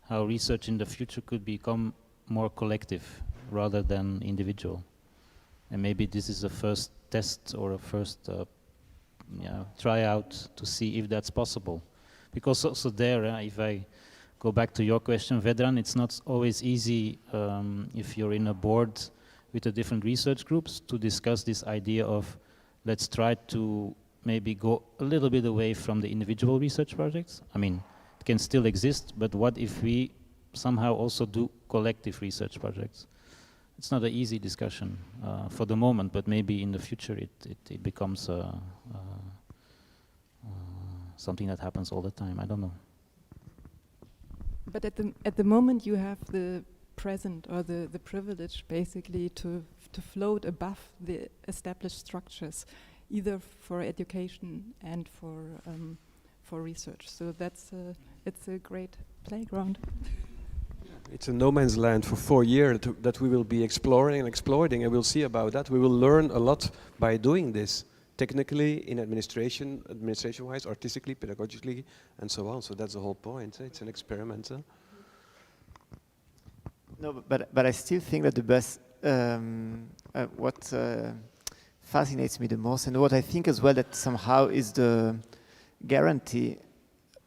how research in the future could become more collective rather than individual. And maybe this is a first test or a first tryout to see if that's possible. Because also there, if I go back to your question, Vedran, it's not always easy if you're in a board with the different research groups to discuss this idea of let's try to maybe go a little bit away from the individual research projects. I mean, it can still exist, but what if we somehow also do collective research projects? It's not an easy discussion for the moment, but maybe in the future it becomes something that happens all the time. I don't know. But at the moment you have the present or the privilege basically to float above the established structures, either for education and for research. So it's a great playground. It's a no man's land for 4 years that we will be exploring and exploiting, and we'll see about that. We will learn a lot by doing this, technically, in administration-wise, artistically, pedagogically, and so on. So that's the whole point. It's an experiment. No, but I still think that the best, what fascinates me the most, and what I think as well that somehow is the guarantee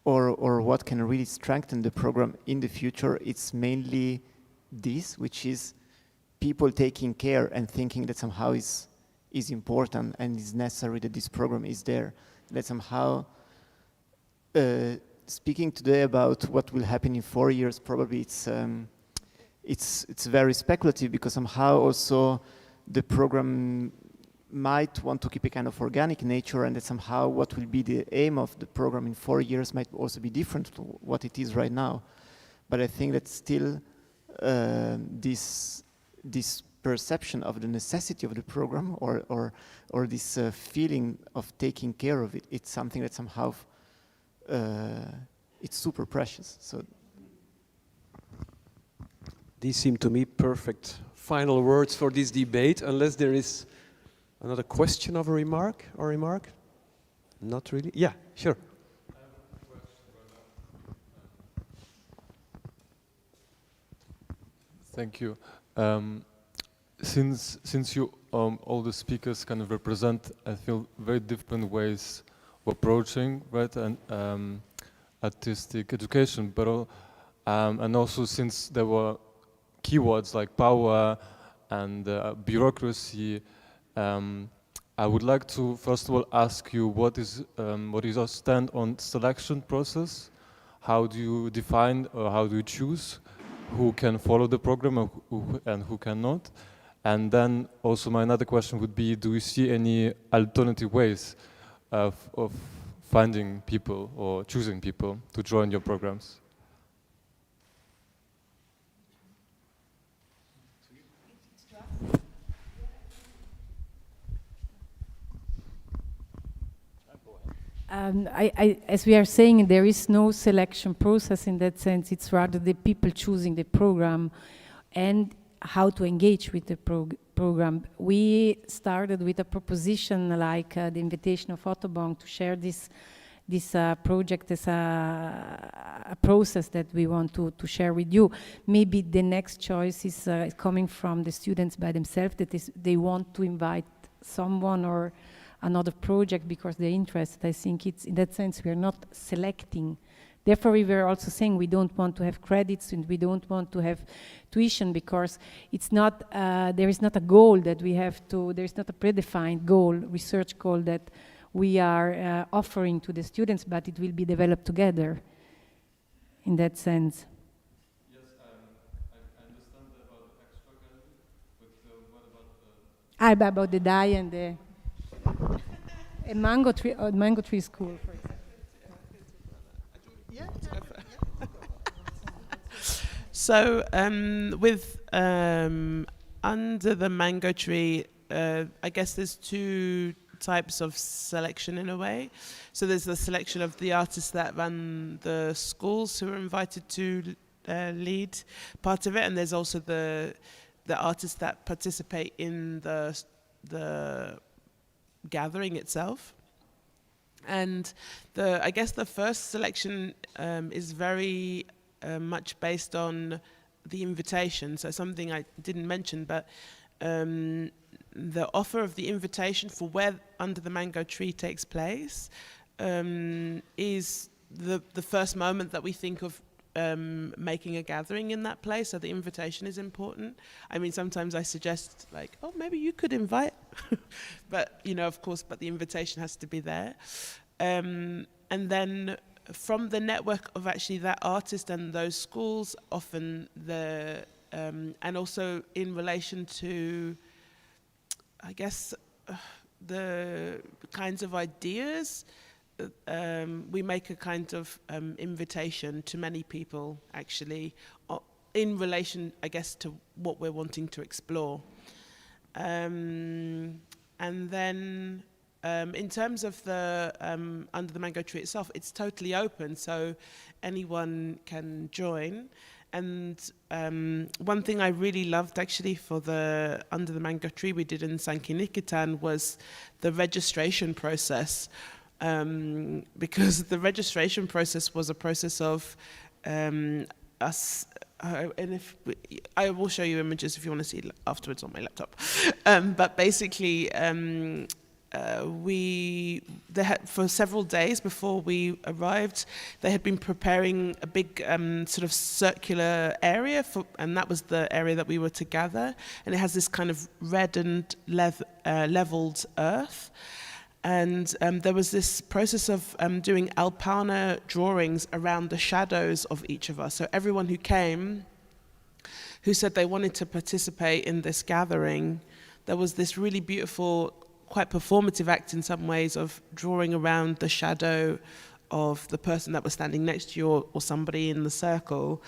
or what can really strengthen the program in the future, it's mainly this, which is people taking care and thinking that somehow is important and is necessary that this program is there. That somehow, speaking today about what will happen in 4 years, probably it's very speculative, because somehow also the program might want to keep a kind of organic nature, and that somehow what will be the aim of the program in 4 years might also be different to what it is right now. But I think that still this perception of the necessity of the program or this feeling of taking care of it, it's something that somehow it's super precious. So these seem to me perfect final words for this debate, unless there is another question of a remark or remark? Not really? Yeah, sure. Thank you. Since you all the speakers kind of represent, I feel, very different ways of approaching, right, and artistic education, but and also since there were keywords like power and bureaucracy, I would like to first of all ask you what is your stand on selection process? How do you define or how do you choose who can follow the program and who cannot? And then also my another question would be, do you see any alternative ways of finding people or choosing people to join your programs? As we are saying, there is no selection process in that sense. It's rather the people choosing the program and how to engage with the program. We started with a proposition like the invitation of Autobank to share this project as a process that we want to share with you. Maybe the next choice is coming from the students by themselves, that is, they want to invite someone or another project because they're interested. I think it's, in that sense, we are not selecting. Therefore, we were also saying we don't want to have credits and we don't want to have tuition, because it's not, there is not a goal that we have to, there is not a predefined goal, research goal that we are offering to the students, but it will be developed together in that sense. Yes, I understand about the extra credit, but what about About the DAI and the mango tree school, for example. So with under the mango tree, I guess there's two types of selection in a way. So there's the selection of the artists that run the schools who are invited to lead part of it, and there's also the artists that participate in the gathering itself. And I guess the first selection is very much based on the invitation. So something I didn't mention, but the offer of the invitation for where Under the Mango Tree takes place is the first moment that we think of making a gathering in that place. So the invitation is important. I mean, sometimes I suggest like, oh, maybe you could invite, but you know, of course, but the invitation has to be there. And then from the network of actually that artist and those schools, often and also in relation to, I guess, the kinds of ideas, we make a kind of invitation to many people, actually, in relation, I guess, to what we're wanting to explore. And then in terms of the Under the Mango Tree itself, it's totally open, so anyone can join. And one thing I really loved, actually, for the Under the Mango Tree we did in Sankey-Nikitan was the registration process. Because the registration process was a process of us and if I will show you images if you want to see afterwards on my laptop. But basically, they had, for several days before we arrived, they had been preparing a big sort of circular area and that was the area that we were to gather. And it has this kind of reddened, leveled earth. And there was this process of doing Alpana drawings around the shadows of each of us. So everyone who came, who said they wanted to participate in this gathering, there was this really beautiful, quite performative act in some ways of drawing around the shadow of the person that was standing next to you or somebody in the circle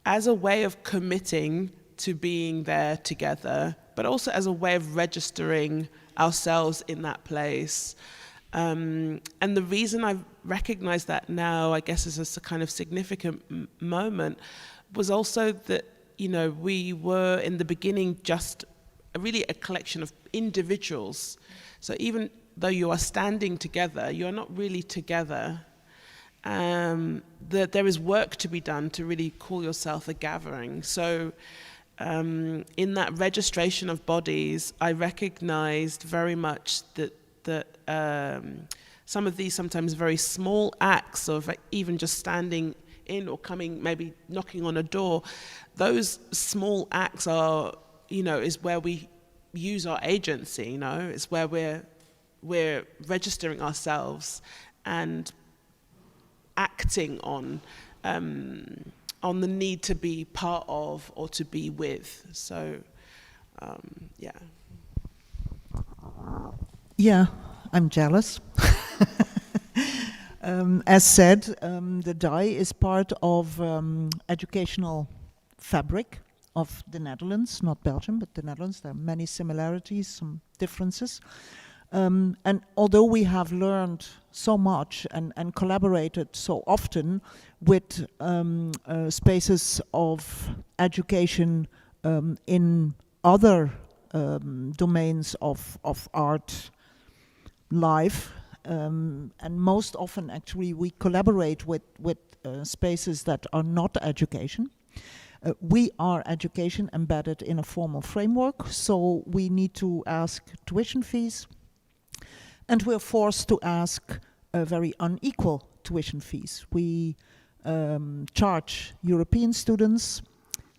as a way of committing to being there together, but also as a way of registering ourselves in that place. And the reason I recognize that now, I guess, as a kind of significant moment was also that, you know, we were in the beginning just really a collection of individuals. So even though you are standing together, you are not really together. That there is work to be done to really call yourself a gathering. So in that registration of bodies, I recognized very much that some of these sometimes very small acts of even just standing in or coming, maybe knocking on a door, those small acts are, you know, is where we use our agency, you know, it's where we're registering ourselves and acting on the need to be part of or to be with. So, yeah. Yeah, I'm jealous. As said, the DAI is part of educational fabric of the Netherlands, not Belgium, but the Netherlands. There are many similarities, some differences. And although we have learned so much and collaborated so often with spaces of education in other domains of art life, and most often actually we collaborate with spaces that are not education. We are education embedded in a formal framework, so we need to ask tuition fees, and we're forced to ask very unequal tuition fees. We charge European students.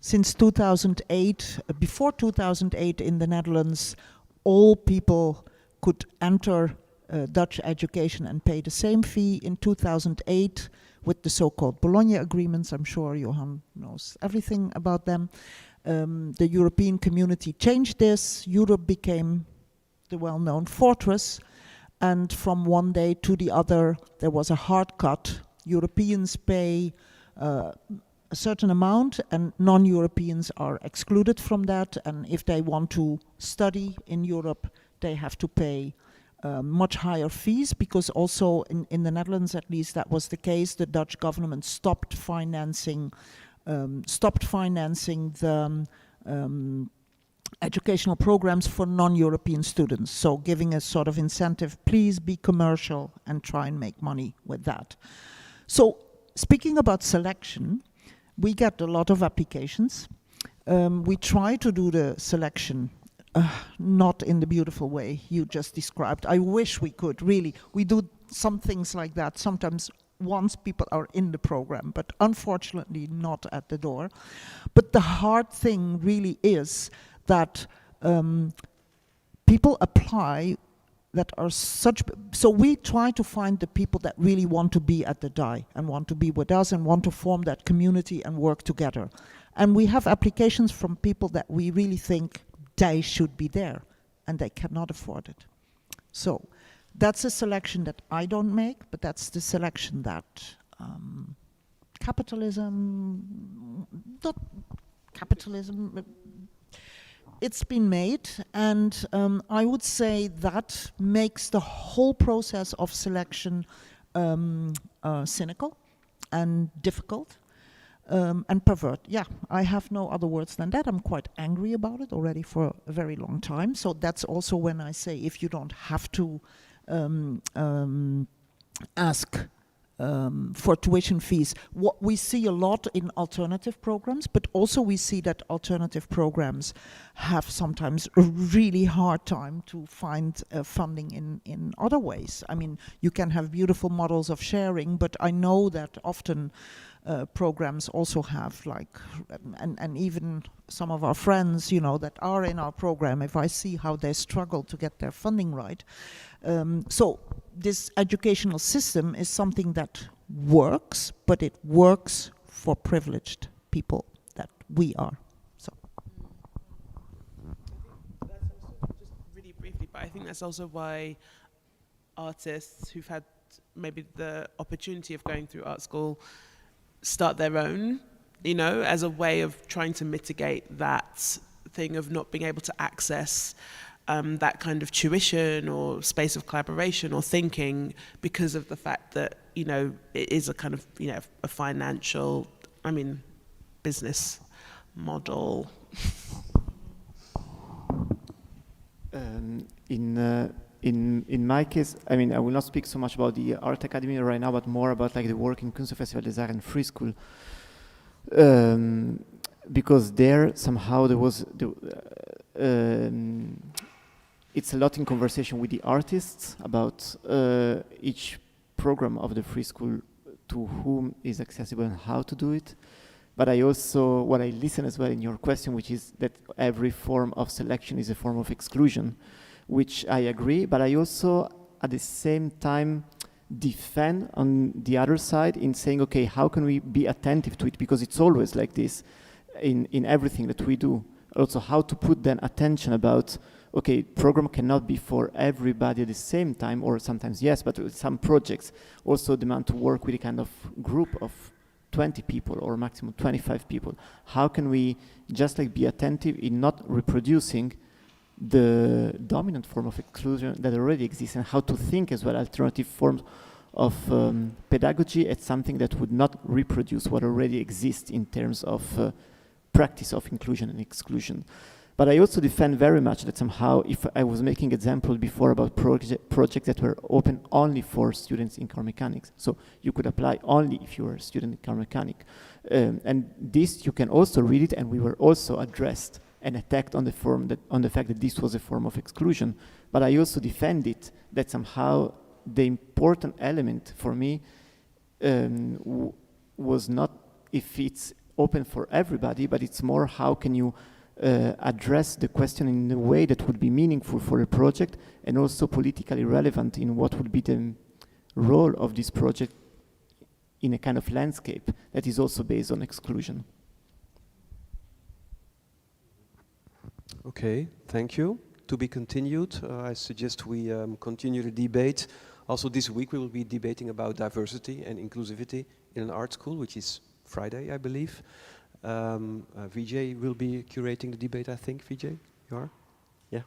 Since 2008, before 2008 in the Netherlands, all people could enter Dutch education and pay the same fee. In 2008, with the so-called Bologna agreements, I'm sure Johan knows everything about them, the European community changed this. Europe became the well-known fortress, and from one day to the other, there was a hard cut. Europeans pay a certain amount, and non-Europeans are excluded from that, and if they want to study in Europe, they have to pay much higher fees, because also in the Netherlands, at least, that was the case. The Dutch government stopped financing the educational programs for non-European students. So giving a sort of incentive, please be commercial and try and make money with that. So speaking about selection, we get a lot of applications. We try to do the selection not in the beautiful way you just described. I wish we could, really. We do some things like that sometimes once people are in the program, but unfortunately not at the door. But the hard thing really is that people apply that are such, so we try to find the people that really want to be at the DAI and want to be with us and want to form that community and work together. And we have applications from people that we really think they should be there, and they cannot afford it. So that's a selection that I don't make, but that's the selection that it's been made, and I would say that makes the whole process of selection cynical and difficult. And pervert. Yeah, I have no other words than that. I'm quite angry about it already for a very long time. So that's also when I say, if you don't have to ask for tuition fees. What we see a lot in alternative programs, but also we see that alternative programs have sometimes a really hard time to find funding in other ways. I mean, you can have beautiful models of sharing, but I know that often programs also have and even some of our friends, you know, that are in our program, if I see how they struggle to get their funding right. So this educational system is something that works, but it works for privileged people that we are. So. That's also, just really briefly, but I think that's also why artists who've had maybe the opportunity of going through art school start their own, you know, as a way of trying to mitigate that thing of not being able to access that kind of tuition or space of collaboration or thinking because of the fact that, you know, it is a kind of, you know, a financial, I mean, business model. In my case, I mean, I will not speak so much about the art academy right now, but more about like the work in Kunstfestival des Arts and Free School. Because there somehow there was it's a lot in conversation with the artists about each program of the free school to whom is accessible and how to do it. But I also, what I listen as well in your question, which is that every form of selection is a form of exclusion, which I agree, but I also at the same time defend on the other side in saying, okay, how can we be attentive to it? Because it's always like this in everything that we do. Also how to put then attention about, okay, program cannot be for everybody at the same time, or sometimes yes, but some projects also demand to work with a kind of group of 20 people or maximum 25 people. How can we just like be attentive in not reproducing the dominant form of exclusion that already exists, and how to think as well alternative forms of pedagogy as something that would not reproduce what already exists in terms of practice of inclusion and exclusion. But I also defend very much that somehow, if I was making example before about projects that were open only for students in car mechanics, so you could apply only if you were a student in car mechanic. And this, you can also read it, and we were also addressed and attacked on the fact that this was a form of exclusion. But I also defend it, that somehow the important element for me was not if it's open for everybody, but it's more how can you address the question in a way that would be meaningful for a project and also politically relevant in what would be the role of this project in a kind of landscape that is also based on exclusion. Okay, thank you. To be continued, I suggest we continue the debate. Also this week we will be debating about diversity and inclusivity in an art school, which is Friday, I believe. Vijay will be curating the debate, I think. Vijay, you are? Yeah.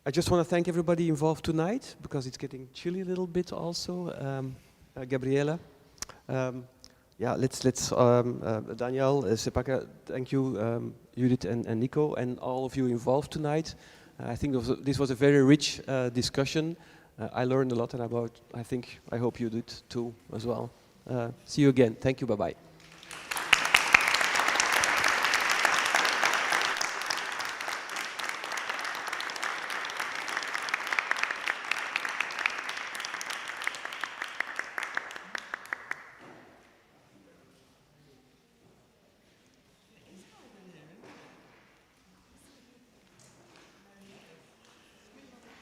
I just want to thank everybody involved tonight, because it's getting chilly a little bit also. Gabriëlle. Yeah, let's Daniel, Sepake, thank you, Judith and Nico, and all of you involved tonight. I think this was a very rich discussion. I learned a lot, and I hope you did too as well. See you again. Thank you. Bye-bye.